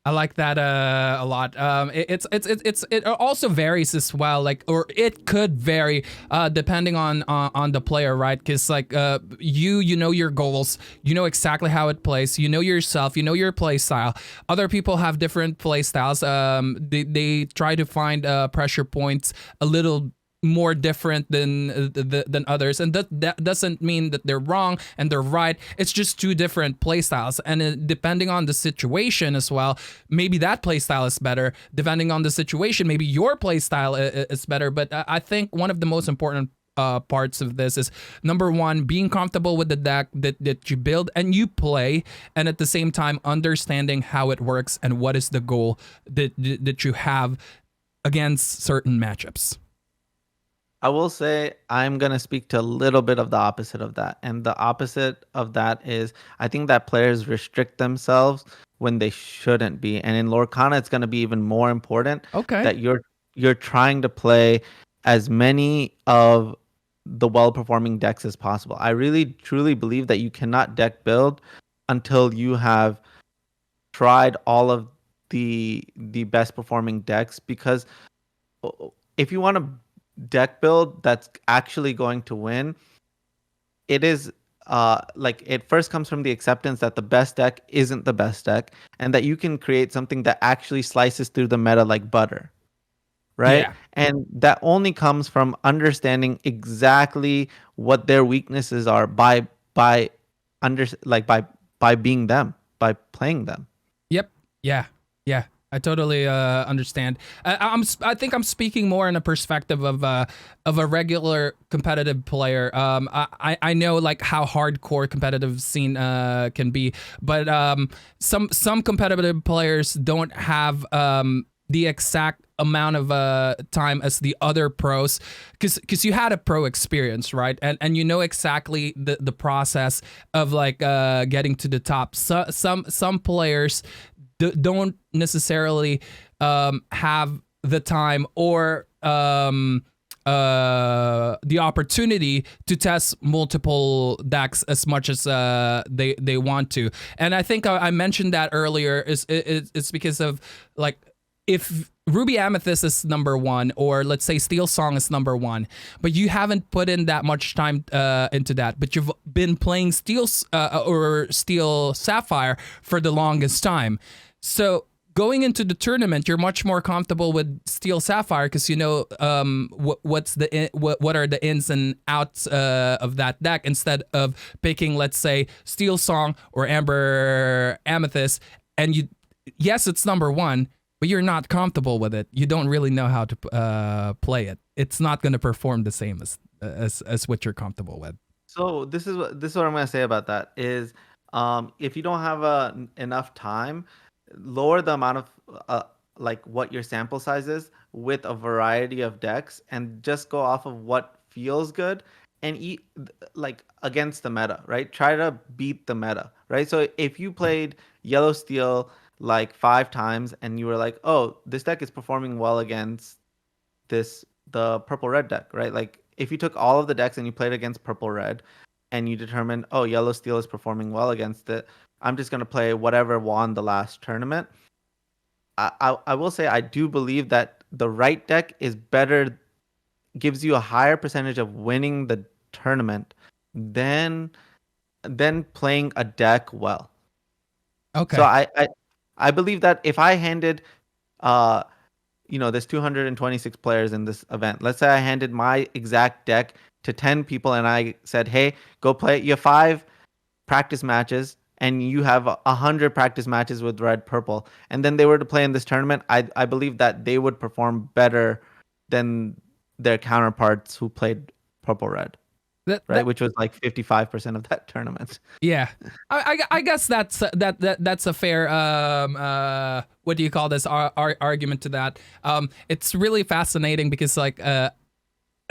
I like that a lot. It also varies as well, like, or it could vary depending on the player, right? Because like you know your goals, you know exactly how it plays, you know yourself, you know your play style. Other people have different play styles. They try to find pressure points a little more different than others, and that doesn't mean that they're wrong and they're right. It's just two different play styles, and depending on the situation as well, maybe that play style is better. Depending on the situation, maybe your play style is better. But I think one of the most important parts of this is number one, being comfortable with the deck that you build and you play, and at the same time understanding how it works and what is the goal that you have against certain matchups. I will say I'm gonna speak to a little bit of the opposite of that. And the opposite of that is I think that players restrict themselves when they shouldn't be. And in Lorcana it's gonna be even more important Okay. that you're trying to play as many of the well-performing decks as possible. I really truly believe that you cannot deck build until you have tried all of the best performing decks, because if you want to deck build that's actually going to win, it is like it first comes from the acceptance that the best deck isn't the best deck, and that you can create something that actually slices through the meta like butter, right? Yeah. And that only comes from understanding exactly what their weaknesses are by by being them, by playing them. Yep. Yeah. Yeah. I totally understand. I think I'm speaking more in a perspective of a regular competitive player. I know like how hardcore competitive scene can be, but some competitive players don't have the exact amount of time as the other pros, because you had a pro experience, right? And you know exactly the process of like getting to the top. So some players don't necessarily have the time or the opportunity to test multiple decks as much as they want to. And I think I mentioned that earlier. It's because of like, if Ruby Amethyst is number one, or let's say Steel Song is number one, but you haven't put in that much time into that, but you've been playing or Steel Sapphire for the longest time. So going into the tournament, you're much more comfortable with Steel Sapphire because you know what are the ins and outs of that deck, instead of picking, let's say, Steel Song or Amber Amethyst, and yes, it's number one, but you're not comfortable with it. You don't really know how to play it. It's not going to perform the same as what you're comfortable with. So this is what I'm gonna say about that is, if you don't have enough time, lower the amount of like what your sample size is with a variety of decks, and just go off of what feels good, and eat like against the meta, right? Try to beat the meta, right? So if you played yellow steel like 5 times and you were like, oh, this deck is performing well against the purple red deck, right? Like if you took all of the decks and you played against purple red, and you determined, oh, yellow steel is performing well against it, I'm just gonna play whatever won the last tournament. I will say I do believe that the right deck is better, gives you a higher percentage of winning the tournament than playing a deck well. So Okay. I believe that if I handed uh there's 226 players in this event. Let's say I handed my exact deck to 10 people and I said, "Hey, go play it. You have 5 practice matches and you have 100 practice matches with red purple." And then they were to play in this tournament. I believe that they would perform better than their counterparts who played purple red, That right? that Which was like 55% of that tournament. Yeah, I guess that's a fair what do you call this argument to that. It's really fascinating because like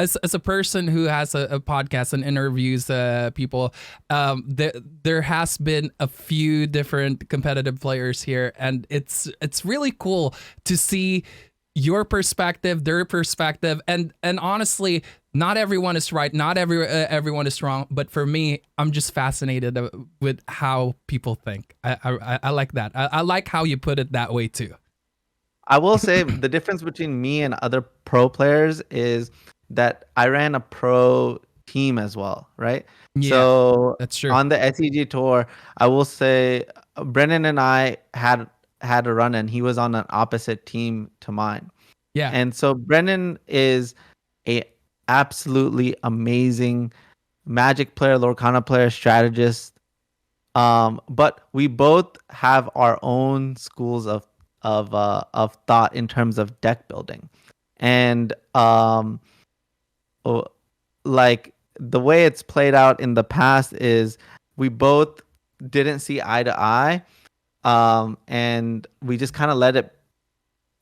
as a person who has a podcast and interviews people, there has been a few different competitive players here, and it's really cool to see your perspective, their perspective, and honestly, not everyone is right, not everyone is wrong, but for me, I'm just fascinated with how people think. I like that. I like how you put it that way too. I will say the difference between me and other pro players is that I ran a pro team as well, right? Yeah, So that's true. on the SEG tour, I will say Brennan and I had a run, and he was on an opposite team to mine. Yeah, And so Brennan is a absolutely amazing Magic player, Lorcana player, strategist. But we both have our own schools of thought in terms of deck building, and o- like the way it's played out in the past is we both didn't see eye to eye, and we just kind of let it,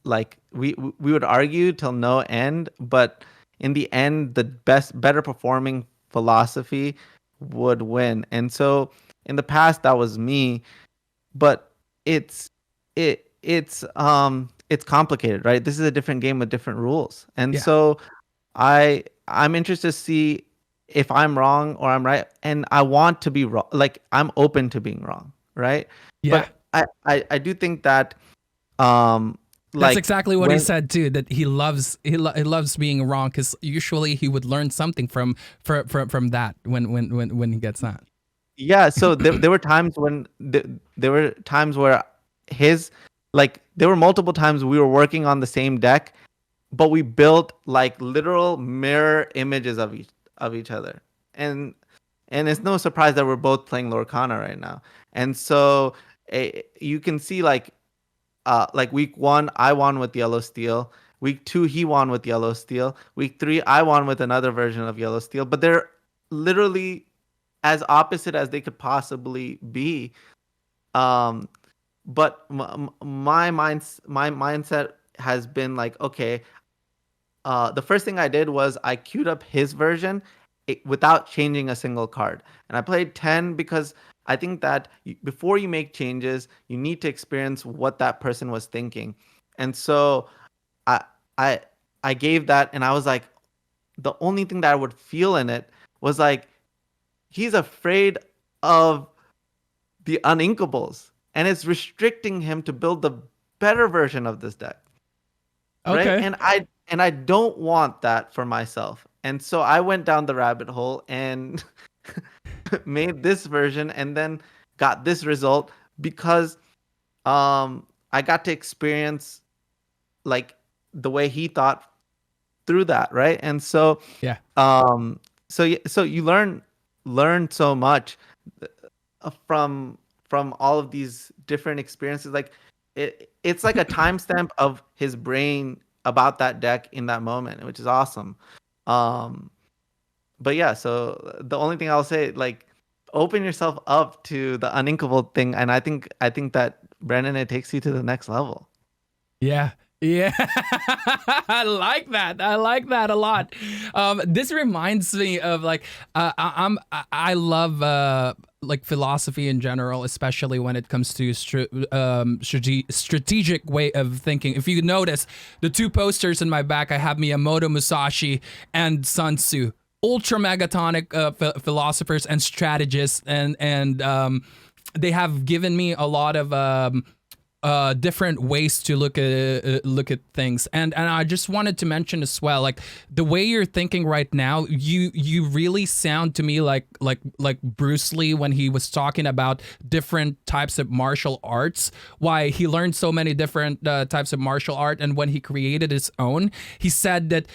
like we would argue till no end, but in the end the better performing philosophy would win. And so in the past that was me, but it's it's complicated, right? This is a different game with different rules. And yeah, so I'm interested to see if I'm wrong or I'm right, and I want to be wrong. Like, I'm open to being wrong, right? yeah. But I do think that um That's like exactly what he when said too. That he loves being wrong because usually he would learn something from that when he gets that. yeah, so there were times when there were times where his, like, there were multiple times we were working on the same deck, but we built like literal mirror images of each other. And it's no surprise that we're both playing Lorcana right now. And so you can see like week 1 I won with yellow steel. Week 2 he won with yellow steel. Week 3 I won with another version of yellow steel. But they're literally as opposite as they could possibly be. Um, but my mindset has been like, okay, the first thing I did was I queued up his version without changing a single card. And I played 10 because I think that before you make changes, you need to experience what that person was thinking. And so I I I gave that, and I was like, the only thing that I would feel in it was like he's afraid of the Uninkables, and it's restricting him to build the better version of this deck, right? Okay. And I don't want that for myself. And so I went down the rabbit hole and made this version, and then got this result because I got to experience like the way he thought through that, right? And so Yeah. so you learn so much from all of these different experiences. Like it's like a timestamp of his brain about that deck in that moment, which is awesome. um but yeah, so the only thing I'll say, like, open yourself up to the uninkable thing, and I think that, Brandon, it takes you to the next level. Yeah. Yeah. I like that. I like that a lot. This reminds me of like I love like philosophy in general, especially when it comes to strategic way of thinking. If you notice, the two posters in my back, I have Miyamoto Musashi and Sun Tzu, ultra megatonic philosophers and strategists, and they have given me a lot of different ways to look at things. And I just wanted to mention as well, like the way you're thinking right now, you really sound to me like Bruce Lee when he was talking about different types of martial arts, why he learned so many different types of martial art, and when he created his own, he said that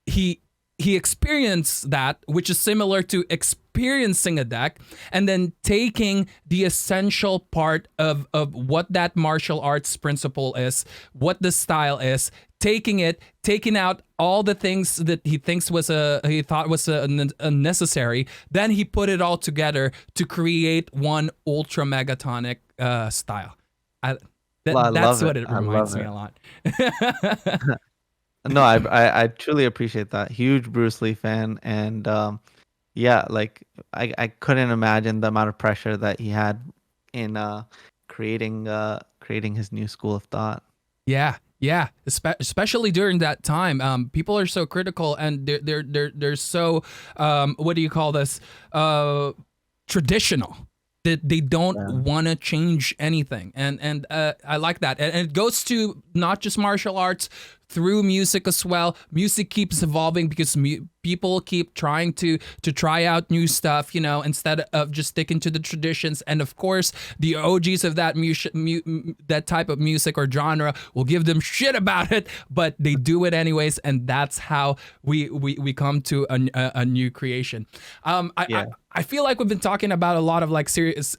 he experienced that, which is similar to experiencing a deck, and then taking the essential part of what that martial arts principle is, what the style is, taking out all the things that he thought was unnecessary. Then he put it all together to create one ultra megatonic style. Well, I That's love it. what it I reminds love me it. a lot. No, I truly appreciate that. Huge Bruce Lee fan, and yeah, like I couldn't imagine the amount of pressure that he had in creating his new school of thought. Yeah, yeah. Especially during that time, people are so critical and they're so what do you call this? Traditional. That they don't Yeah. want to change anything, and I like that, and it goes to not just martial arts, through music as well. Music keeps evolving because people keep trying to try out new stuff, instead of just sticking to the traditions. And of course, the OGs of that that type of music or genre will give them shit about it, but they do it anyways, and that's how we come to a new creation. Yeah. I feel like we've been talking about a lot of like serious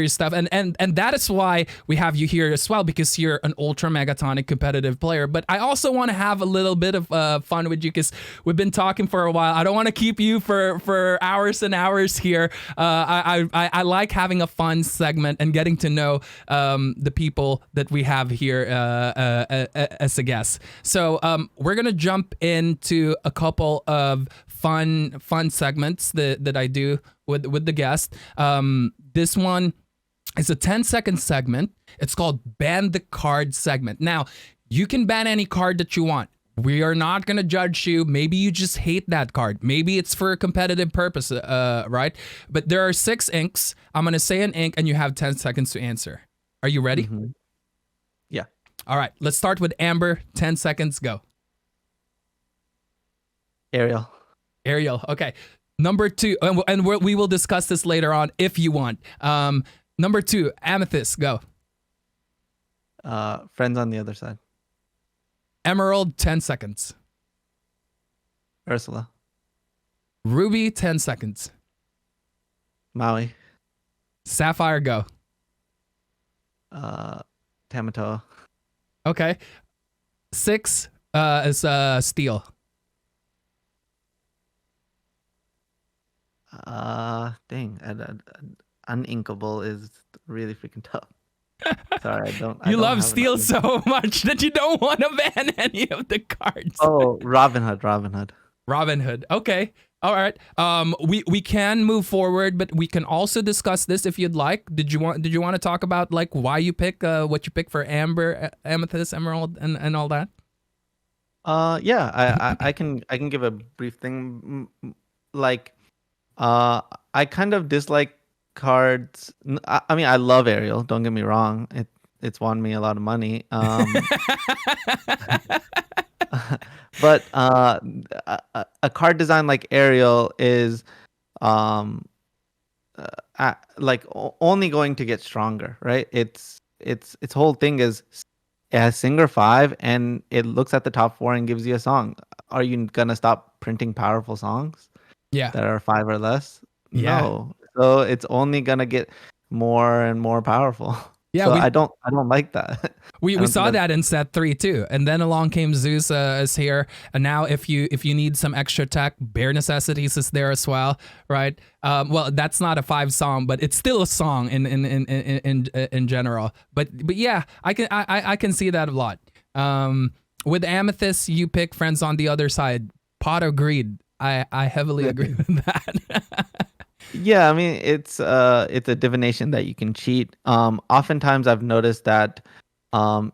stuff, and that is why we have you here as well, because you're an ultra megatonic competitive player. But I also want to have a little bit of fun with you because we've been talking for a while. I don't want to keep you for hours and hours here. I like having a fun segment and getting to know the people that we have here as a guest. So we're gonna jump into a couple of fun segments that I do with the guest. This one is a 10-second segment. It's called Ban the Card segment. Now, you can ban any card that you want. We are not going to judge you. Maybe you just hate that card. Maybe it's for a competitive purpose, right? But there are 6 inks. I'm going to say an ink and you have 10 seconds to answer. Are you ready? Mm-hmm. Yeah. All right, let's start with Amber. 10 seconds, go. Ariel. Ariel, okay. Number 2, and we will discuss this later on if you want. Number 2, Amethyst, go. Friends on the other side. Emerald, 10 seconds. Ursula. Ruby, 10 seconds. Maui. Sapphire, go. Tamatoa. Okay. 6 is Steel. Dang. Uninkable is really freaking tough. Sorry, I don't. You love Steel so much that you don't want to ban any of the cards. Oh, Robin Hood. Robin Hood. Okay. All right. We can move forward, but we can also discuss this if you'd like. Did you want to talk about like why you pick what you pick for Amber, Amethyst, Emerald, and all that? Yeah. I can give a brief thing. Like, I kind of dislike cards. I mean, I love Ariel. Don't get me wrong. It's won me a lot of money. But a card design like Ariel is only going to get stronger, right? Its whole thing is it has Singer 5 and it looks at the top 4 and gives you a song. Are you gonna stop printing powerful songs? Yeah. That are 5 or less? Yeah. No. So it's only gonna get more and more powerful. Yeah, so I don't like that. We saw that in set 3 too, and then along came Zeus is here, and now if you need some extra tech, Bare Necessities is there as well, right? Well, that's not a 5 song, but it's still a song in general. But yeah, I can see that a lot. With Amethyst, you pick Friends on the Other Side. Pot of Greed. I heavily agree with that. Yeah, I mean it's a divination that you can cheat. Oftentimes I've noticed that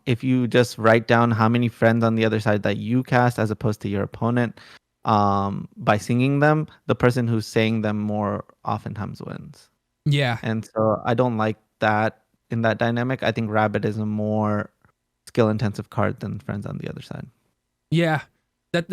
if you just write down how many friends on the other side that you cast as opposed to your opponent, by singing them, the person who's saying them more oftentimes wins. Yeah. And so I don't like that in that dynamic. I think Rabbit is a more skill intensive card than Friends on the Other Side. Yeah. That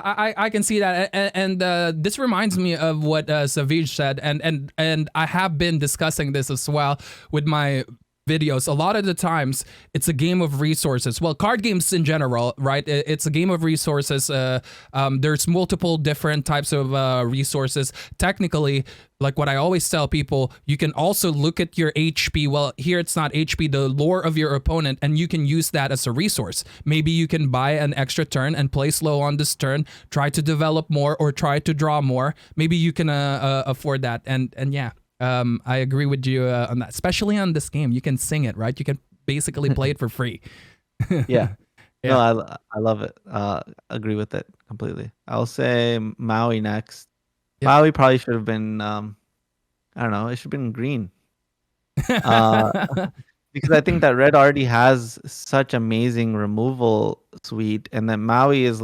I can see that, and this reminds me of what Savij said, and I have been discussing this as well with my videos. A lot of the times, it's a game of resources. Well, card games in general, right? It's a game of resources. There's multiple different types of resources. Technically, like what I always tell people, you can also look at your HP. Well, here it's not HP, the lore of your opponent, and you can use that as a resource. Maybe you can buy an extra turn and play slow on this turn, try to develop more or try to draw more. Maybe you can afford that. And yeah. I agree with you on that, especially on this game. You can sing it, right? You can basically play it for free. Yeah. No, Yeah. I love it. Agree with it completely. I'll say Maui next. Yep. Maui probably should have been I don't know, it should have been green. Uh because I think that red already has such amazing removal suite, and then Maui is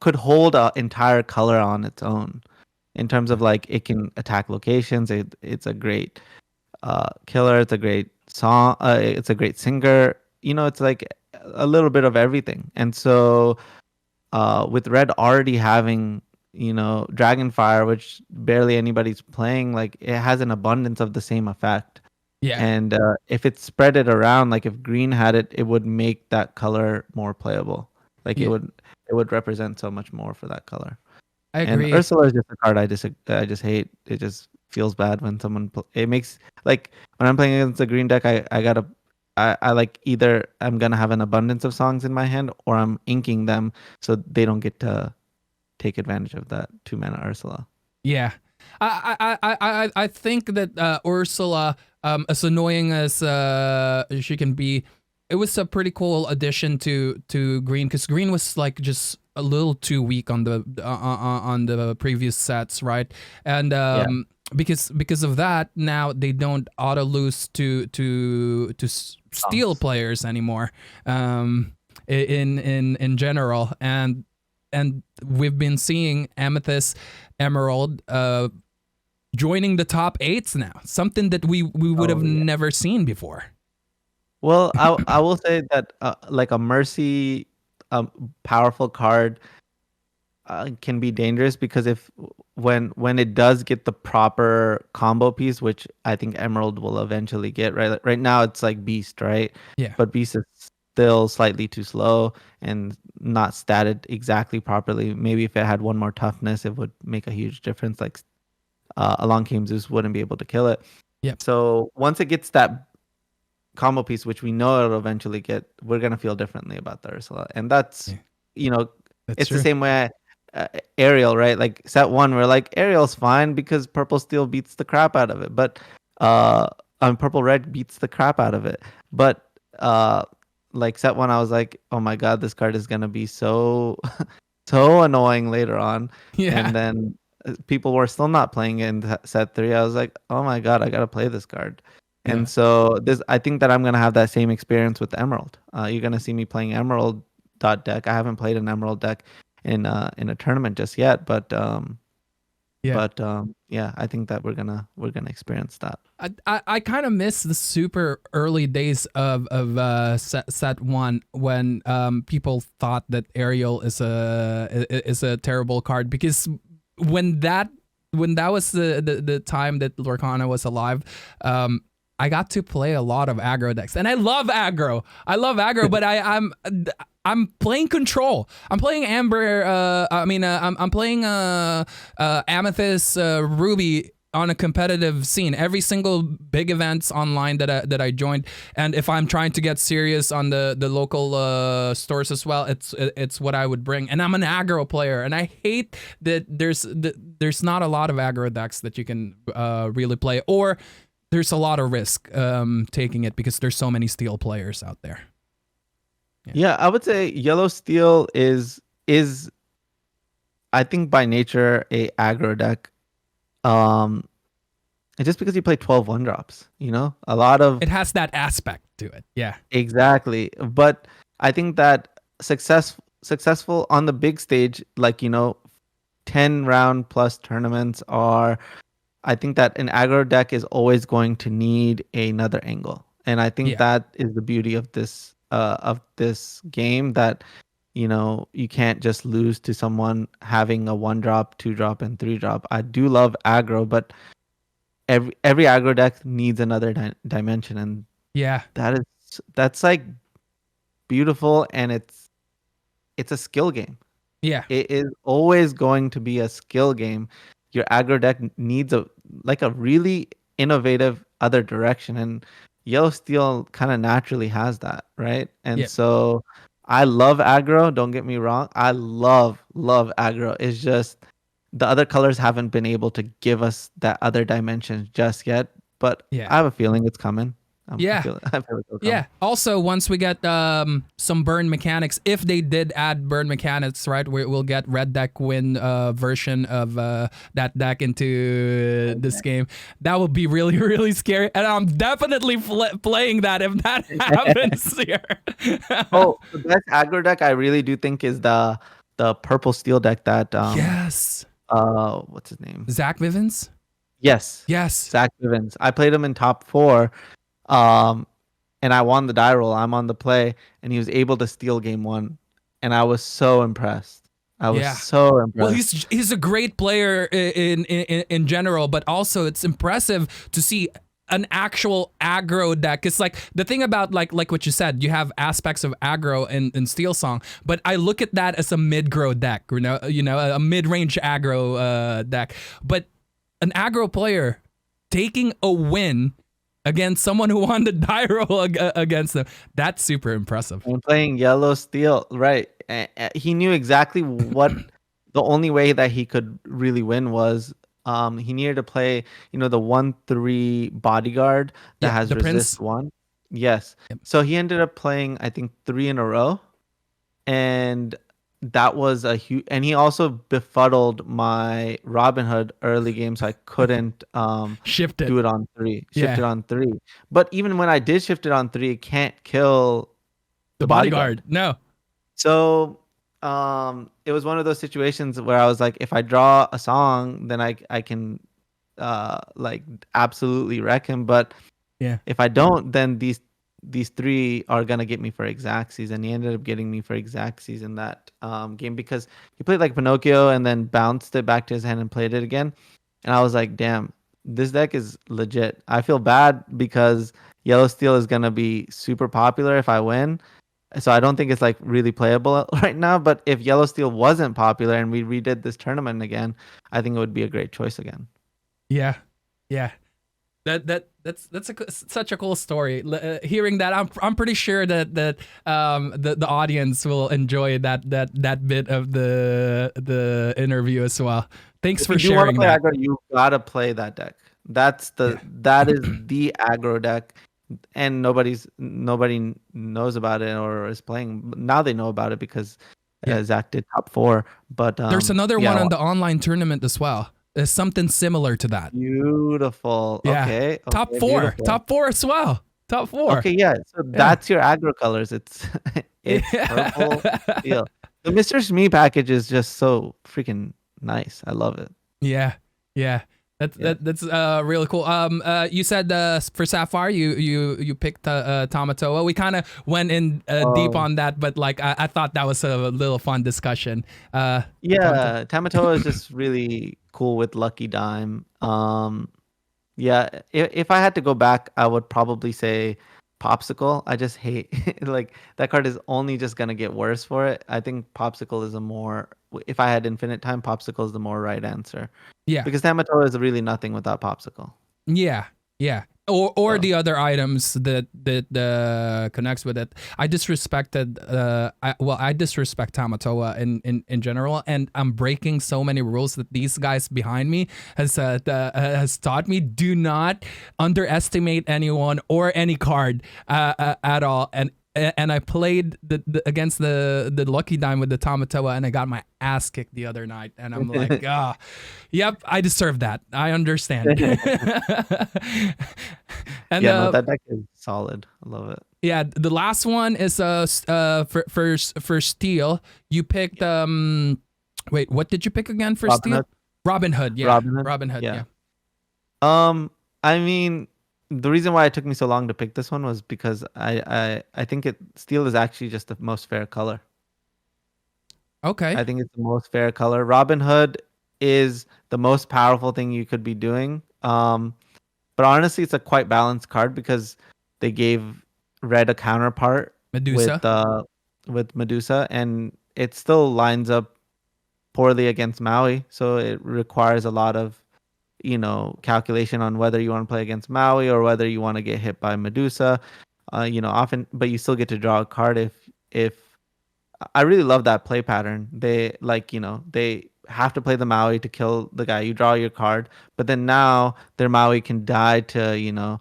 could hold an entire color on its own in terms of like it can attack locations. It's a great killer. It's a great song. It's a great singer. It's like a little bit of everything. And so with red already having Dragonfire, which barely anybody's playing, like it has an abundance of the same effect. Yeah. And if it spread it around, like if green had it, it would make that color more playable. Like Yeah. it would represent so much more for that color. I And agree. Ursula is just a card I just hate. It just feels bad when it makes like when I'm playing against a green deck, I like either I'm gonna have an abundance of songs in my hand or I'm inking them so they don't get to take advantage of that 2 mana Ursula. Yeah. I think that Ursula, as annoying as she can be, it was a pretty cool addition to Green, because Green was like just a little too weak on the previous sets, right? And Yeah. because of that, now they don't auto lose to steel Songs. players anymore. In general, and we've been seeing Amethyst, Emerald joining the top eights now, something that we would have Oh yeah. never seen before. Well, I will say that like a Mercy powerful card can be dangerous because if when it does get the proper combo piece, which I think Emerald will eventually get, right? Like, right now it's like Beast, right? Yeah. But Beast is still slightly too slow and not statted exactly properly. Maybe if it had one more toughness, it would make a huge difference. Like Along Came Zeus wouldn't be able to kill it. Yep. So once it gets that combo piece, which we know it'll eventually get, we're gonna feel differently about the Ursula, and that's Yeah. you know, That's it's the true. same way. Ariel, right? Like set one, we're like Ariel's fine because purple steel beats the crap out of it, but purple red beats the crap out of it. But like set one, I was like, oh my god, this card is gonna be so so annoying later on, Yeah. and then people were still not playing it in set three. I was like, oh my god, I gotta play this card. Yeah. And so I think that I'm gonna have that same experience with Emerald. You're gonna see me playing Emerald dot deck. I haven't played an Emerald deck in a tournament just yet, but Yeah. yeah, I think that we're gonna experience that. I kind of miss the super early days of set one, when people thought that Ariel is a terrible card, because when that was the time that Lorcana was alive, I got to play a lot of aggro decks, and I love aggro. But I'm playing control. I'm playing Amber. I'm playing Amethyst, Ruby on a competitive scene. Every single big events online that I joined, and if I'm trying to get serious on the local stores as well, it's what I would bring. And I'm an aggro player, and I hate that there's not a lot of aggro decks that you can really play, or there's a lot of risk taking it because there's so many steel players out there. Yeah, I would say yellow steel is I think by nature a aggro deck. Um, and just because you play 12 1-drops, a lot of It has that aspect to it. Yeah. exactly. But I think that successful on the big stage, like 10 round plus tournaments are. I think that an aggro deck is always going to need another angle, and I think Yeah. that is the beauty of this game, that you can't just lose to someone having a 1-drop, 2-drop, and 3-drop. I do love aggro, but every aggro deck needs another dimension, and Yeah. that's like beautiful, and it's a skill game. Yeah. It is always going to be a skill game. Your aggro deck needs a really innovative other direction, and Yellow Steel kind of naturally has that, right? And Yeah. so I love aggro, don't get me wrong. I love aggro. It's just the other colors haven't been able to give us that other dimension just yet, but Yeah. I have a feeling it's coming. Yeah. I feel like it'll Yeah. come. Also, once we get some burn mechanics, if they did add burn mechanics, right, we'll get red deck win version of that deck into this game. That would be really, really scary, and I'm definitely playing that if that happens here. Oh, the best aggro deck I really do think is the purple steel deck that Yes. what's his name? Zach Vivens. Yes, Yes. Zach Vivens. I played him in top 4, um, and I won the die roll. I'm on the play, and he was able to steal game 1, and I was so impressed. I was Yeah. so impressed. Well, he's a great player in general, but also it's impressive to see an actual aggro deck. It's like the thing about like what you said, you have aspects of aggro in Steel Song, but I look at that as a mid-grow deck, you know, a mid-range aggro deck. But an aggro player taking a win against someone who won the die roll against them, that's super impressive. And playing yellow steel, right? He knew exactly what the only way that he could really win was he needed to play, you know, the 1/3 bodyguard that Yeah, has the resist Prince. 1. Yes. Yep. So he ended up playing, I think, 3 in a row, and that was a huge. And he also befuddled my Robin Hood early game, so I couldn't Shift it. do it on 3. Shift Yeah. it on 3. But even when I did shift it on 3, it can't kill The bodyguard. No. So it was one of those situations where I was like, if I draw a song, then I can like absolutely wreck him. But Yeah. if I don't, then these 3 are gonna get me for Exacxes, and he ended up getting me for Exacxes in that game because he played like Pinocchio and then bounced it back to his hand and played it again. And I was like, damn, this deck is legit. I feel bad because Yellow Steel is gonna be super popular if I win. So I don't think it's like really playable right now. But if Yellow Steel wasn't popular and we redid this tournament again, I think it would be a great choice again. Yeah. Yeah. That's such a cool story. Hearing that, I'm pretty sure that the audience will enjoy that bit of the interview as well. Thanks for If you want to sharing play that. aggro, you gotta play that deck. That is the aggro deck, and nobody knows about it or is playing. Now they know about it because Zach did top 4. But There's another yeah, one on the online tournament as well. There's something similar to that. beautiful. Yeah. Okay, Top okay, 4. beautiful. Top 4 as well. Top 4. Okay, yeah. So that's your aggro colors. It's purple steel. The Mr. Smee package is just so freaking nice. I love it. Yeah. Yeah. That's really cool. You said for Sapphire you picked Tamatoa. We kind of went in deep on that, but like I thought that was a little fun discussion. Yeah, Tamatoa is just really cool with Lucky Dime. Yeah, if I had to go back, I would probably say Popsicle. I just hate like that card is only just gonna get worse for it. I think Popsicle is a more. If I had infinite time, Popsicle is the more right answer. Yeah. Because Tamatoa is really nothing without Popsicle. Yeah, yeah. Or So. the other items that connects with it. I disrespected. I disrespect Tamatoa in general, and I'm breaking so many rules that these guys behind me has taught me. Do not underestimate anyone or any card at all. And I played against the Lucky Dime with the Tamatoa, and I got my ass kicked the other night. And I'm like, yep, I deserve that. I understand. And Yeah, no, that deck is solid. I love it. yeah, the last one is for Steel. You picked wait, what did you pick again for Robin Steel? Hood. Robin Hood, yeah. Robin Hood, yeah. I mean, the reason why it took me so long to pick this one was because I think Steel is actually just the most fair color. Okay. I think it's the most fair color. Robin Hood is the most powerful thing you could be doing. But honestly, it's a quite balanced card because they gave Red a counterpart Medusa. with Medusa, and it still lines up poorly against Maui. So it requires a lot of, calculation on whether you want to play against Maui or whether you want to get hit by Medusa. Often, but you still get to draw a card if I really love that play pattern. They they have to play the Maui to kill the guy. You draw your card, but then now their Maui can die to,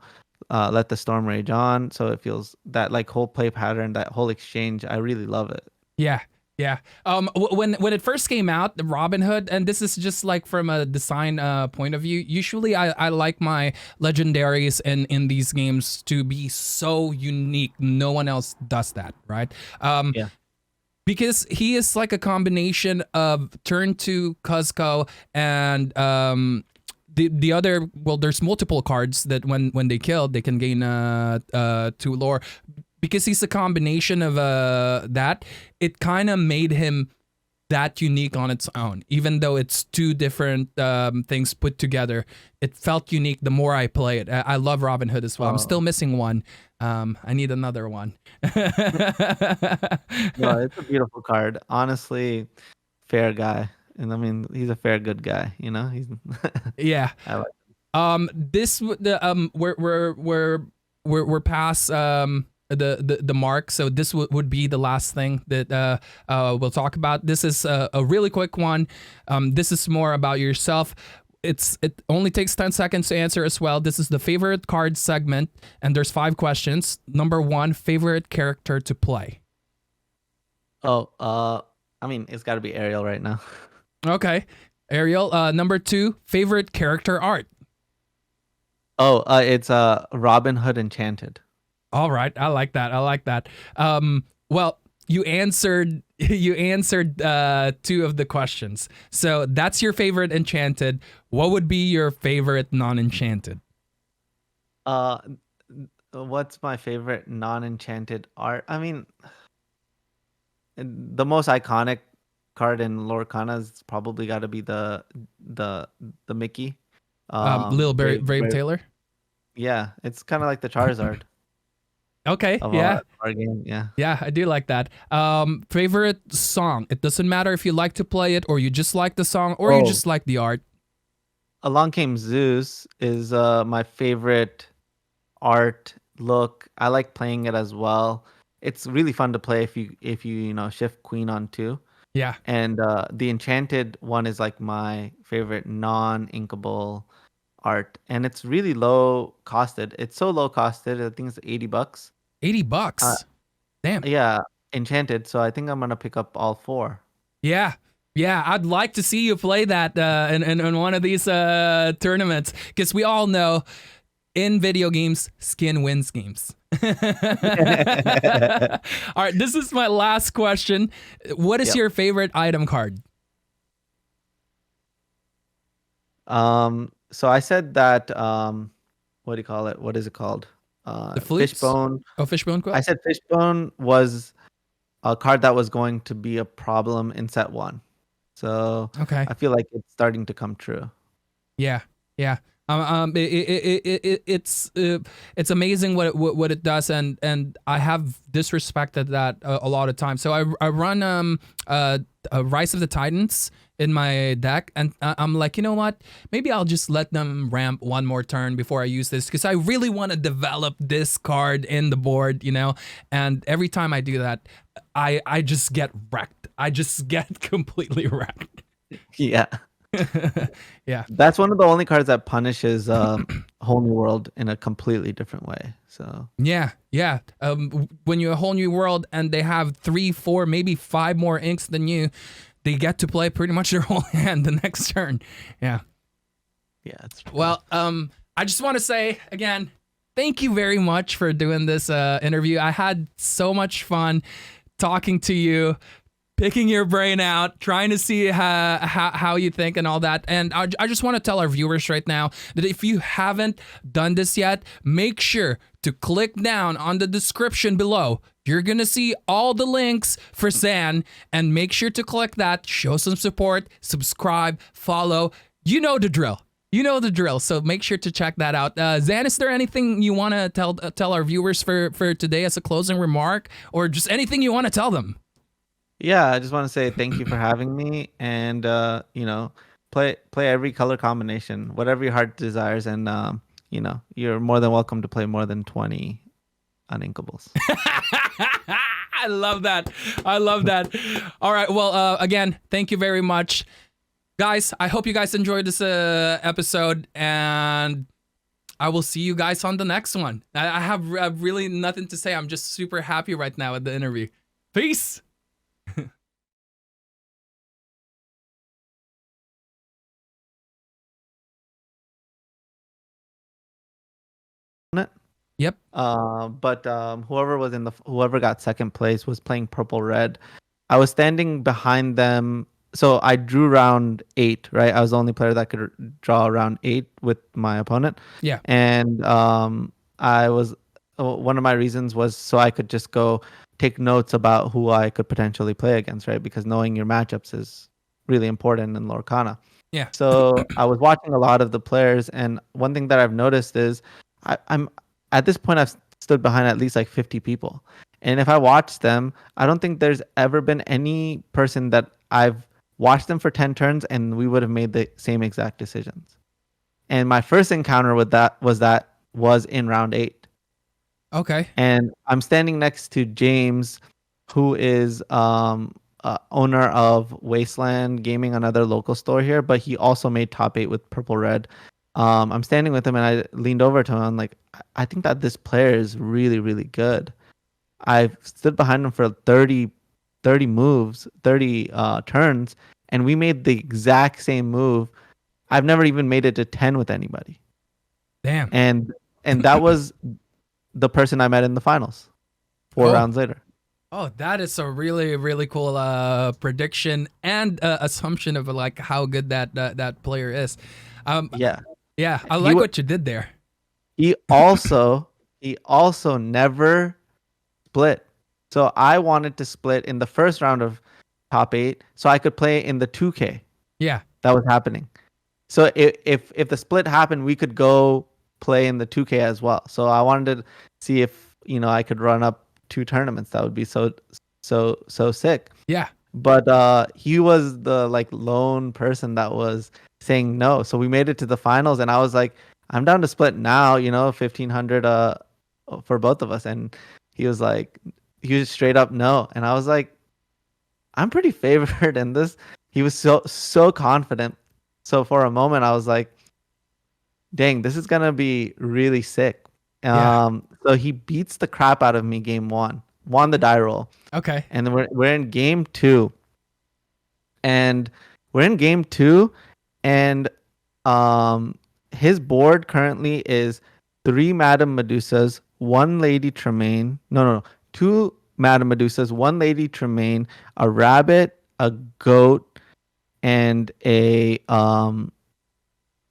Let the Storm Rage On. So it feels that like whole play pattern, that whole exchange. I really love it. Yeah. Yeah. When it first came out, the Robin Hood, and this is just like from a design point of view. Usually, I like my legendaries in these games to be so unique. No one else does that, right? Yeah. Because he is like a combination of turn 2 Cuzco and the other. Well, there's multiple cards that when they kill, they can gain 2 lore. Because he's a combination of that, it kind of made him that unique on its own. Even though it's 2 different things put together, it felt unique the more I play it. I love Robin Hood as well. I'm still missing one. I need another one. No, it's a beautiful card. Honestly, fair guy. And I mean, he's a fair good guy, you know? He's Yeah. I like This we're past the mark, so this would be the last thing that we'll talk about. This is a really quick one. This is more about yourself. It only takes 10 seconds to answer as well. This is the favorite card segment, and there's 5 questions. Number 1, favorite character to play. I mean, it's got to be Ariel right now. Okay, Ariel. Number 2, favorite character art. It's Robin Hood Enchanted. All right, I like that. Well, you answered 2 of the questions. So that's your favorite enchanted. What would be your favorite non-enchanted? What's my favorite non-enchanted art? I mean, the most iconic card in Lorcana is probably got to be the Mickey. Lil Brave Taylor. Yeah, it's kind of like the Charizard. Okay, of yeah. our game, yeah. Yeah, I do like that. Favorite song? It doesn't matter if you like to play it or you just like the song or you just like the art. Along Came Zeus is my favorite art look. I like playing it as well. It's really fun to play if you shift Queen on 2. Yeah. And the Enchanted one is like my favorite non-inkable art, and it's really low costed. It's so low costed. I think it's $80. $80. Damn. Yeah, Enchanted. So I think I'm gonna pick up all 4. Yeah. Yeah, I'd like to see you play that in one of these tournaments, because we all know in video games, skin wins games. All right, this is my last question. What is your favorite item card? So I said that what do you call it? What is it called? The flutes? Fishbone. Oh, Fishbone Quill? I said Fishbone was a card that was going to be a problem in set 1. So okay. I feel like it's starting to come true. Yeah. Yeah. It's amazing what it does, and I have disrespected that a lot of times. So I run Rise of the Titans in my deck, and I'm like, you know what? Maybe I'll just let them ramp one more turn before I use this, because I really want to develop this card in the board, you know. And every time I do that, I just get wrecked. I just get completely wrecked. Yeah. Yeah, that's one of the only cards that punishes Whole New World in a completely different way. So yeah. When you're a Whole New World and they have 3, 4, maybe 5 more inks than you, they get to play pretty much their whole hand the next turn. Yeah. It's true. Well, I just want to say again, thank you very much for doing this interview. I had so much fun talking to you, picking your brain out, trying to see how you think and all that. And I just want to tell our viewers right now that if you haven't done this yet, make sure to click down on the description below. You're going to see all the links for Zan, and make sure to click that, show some support, subscribe, follow. You know the drill. So make sure to check that out. Zan, is there anything you want to tell our viewers for today as a closing remark, or just anything you want to tell them? Yeah, I just want to say thank you for having me, and play every color combination, whatever your heart desires, and you're more than welcome to play more than 20 Uninkables. I love that. All right, well, again, thank you very much, guys. I hope you guys enjoyed this episode, and I will see you guys on the next one. I have really nothing to say. I'm just super happy right now at the interview. Peace. it. Yep. But whoever got second place was playing purple red. I was standing behind them. So I drew round 8, right? I was the only player that could draw round 8 with my opponent. Yeah. And I was one of my reasons was so I could just go take notes about who I could potentially play against, right? Because knowing your matchups is really important in Lorcana. Yeah. So I was watching a lot of the players, and one thing that I've noticed is I'm at this point I've stood behind at least like 50 people. And if I watch them, I don't think there's ever been any person that I've watched them for 10 turns and we would have made the same exact decisions. And my first encounter with that was in round 8. Okay. And I'm standing next to James, who is owner of Wasteland Gaming, another local store here, but he also made top 8 with purple red. I'm standing with him and I leaned over to him. I'm like, I think that this player is really, really good. I've stood behind him for 30 moves, 30 turns, and we made the exact same move. I've never even made it to 10 with anybody. Damn. And that was the person I met in the finals 4 Oh. rounds later. Oh, that is a really, really cool prediction and assumption of like how good that player is. Yeah. Yeah, I He like wa- what you did there. he also he also never split. So I wanted to split in the first round of top 8 so I could play in the 2K Yeah. that was happening. So if the split happened, we could go play in the 2K as well. So I wanted to see if, I could run up 2 tournaments. That would be so sick. Yeah. But he was the like lone person that was saying no. So we made it to the finals and I was like, I'm down to split now, 1500 for both of us. And he was like, he was straight up no. And I was like, I'm pretty favored in this. He was so confident. So for a moment I was like, dang, this is gonna be really sick. Yeah. So he beats the crap out of me game 1, won the die roll. Okay. And then we're in game 2. And we're in game 2 and his board currently is 3 Madame Medusas, 1 Lady Tremaine. No. 2 Madame Medusas, 1 Lady Tremaine, a rabbit, a goat, and a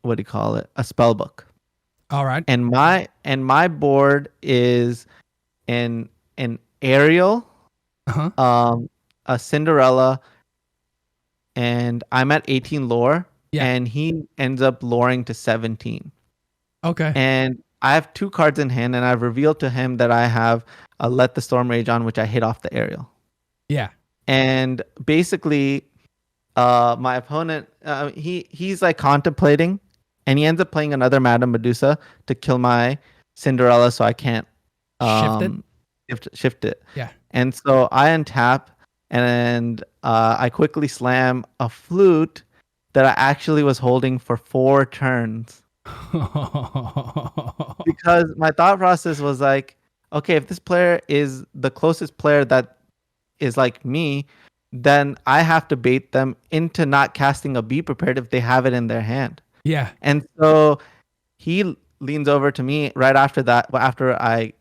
what do you call it? A spell book. All right. And my board is an Ariel, Uh-huh. a Cinderella, and I'm at 18 lore, Yeah. and he ends up loring to 17. Okay. And I have 2 cards in hand, and I've revealed to him that I have a Let the Storm Rage on, which I hit off the Ariel. Yeah. And basically, my opponent, he's like contemplating, and he ends up playing another Madame Medusa to kill my Cinderella, so I can't Shift it. shift it. Yeah. And so I untap, and I quickly slam a flute that I actually was holding for 4 turns. Because my thought process was like, okay, if this player is the closest player that is like me, then I have to bait them into not casting a Be Prepared if they have it in their hand. Yeah. And so he leans over to me right after that, after I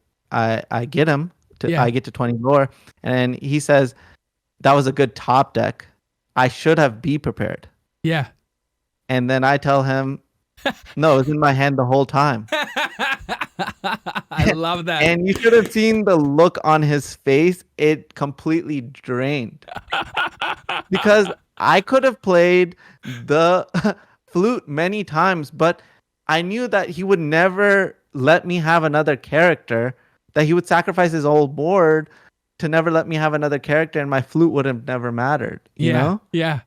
get him to Yeah. I get to 20 lore, and he says, that was a good top deck. I should have Be Prepared. Yeah. And then I tell him, no, it was in my hand the whole time. I love that. And you should have seen the look on his face. It completely drained. Because I could have played the flute many times, but I knew that he would never let me have another character, that he would sacrifice his old board to never let me have another character, and my flute would have never mattered, you know? Yeah.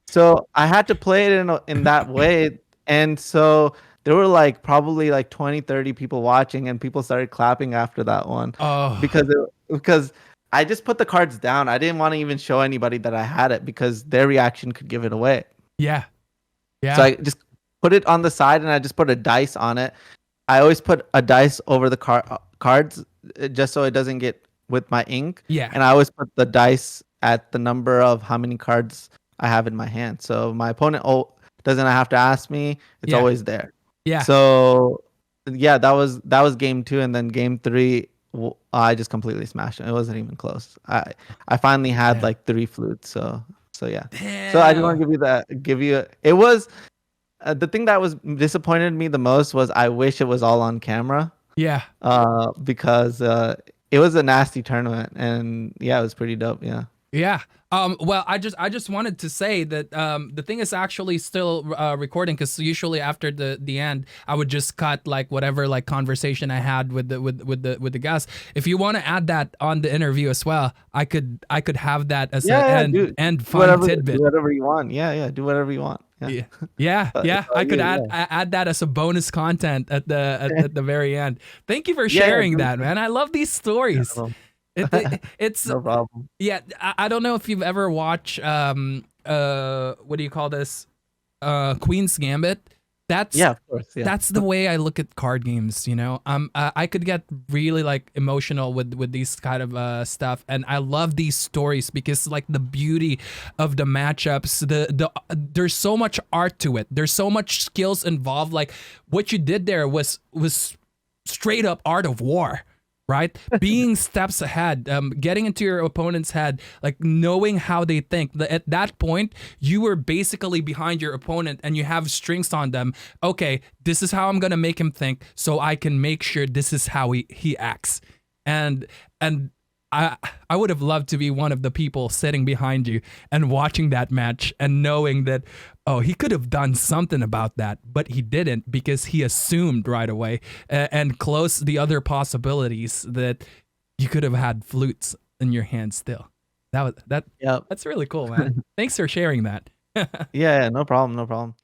So I had to play it in that way. And so there were like probably like 20, 30 people watching, and people started clapping after that one. Oh. Because I just put the cards down. I didn't want to even show anybody that I had it because their reaction could give it away. Yeah. Yeah. So I just put it on the side and I just put a dice on it. I always put a dice over the cards just so it doesn't get with my ink, Yeah. and I always put the dice at the number of how many cards I have in my hand. So my opponent doesn't have to ask me; it's Yeah. always there. Yeah. So yeah, that was game two, and then game three, I just completely smashed it. It wasn't even close. I finally had Yeah. like three flutes. So yeah. So I just want Damn. to give you. It was the thing that was disappointed me the most was I wish it was all on camera. Yeah. Because it was a nasty tournament, and yeah, it was pretty dope. Yeah. Yeah. Well, I just wanted to say that the thing is actually still recording, because usually after the end, I would just cut like whatever like conversation I had with the guest. If you want to add that on the interview as well, I could have that as Yeah, yeah, an end do fun whatever, tidbit. you want. Yeah, yeah, do whatever you want. Yeah. Yeah, yeah, It's yeah. all I could you, add yeah. add that as a bonus content at the very end. Thank you for Yeah, yeah, sharing that, man. I love these yeah, stories. no, It's no problem. yeah. I don't know if you've ever watched what do you call this, Queen's Gambit. That's Yeah, of course. Yeah. that's the way I look at card games. I could get really like emotional with these kind of stuff, and I love these stories because like the beauty of the matchups, there's so much art to it. There's so much skills involved. Like what you did there was straight up art of war. Right, being steps ahead, getting into your opponent's head, like knowing how they think. At that point, you were basically behind your opponent, and you have strings on them. Okay, this is how I'm gonna make him think, so I can make sure this is how he acts. And I would have loved to be one of the people sitting behind you and watching that match and knowing that, oh, he could have done something about that, but he didn't, because he assumed right away and closed the other possibilities that you could have had flutes in your hand still. Yeah. That's really cool, man. Thanks for sharing that. Yeah, no problem. No problem.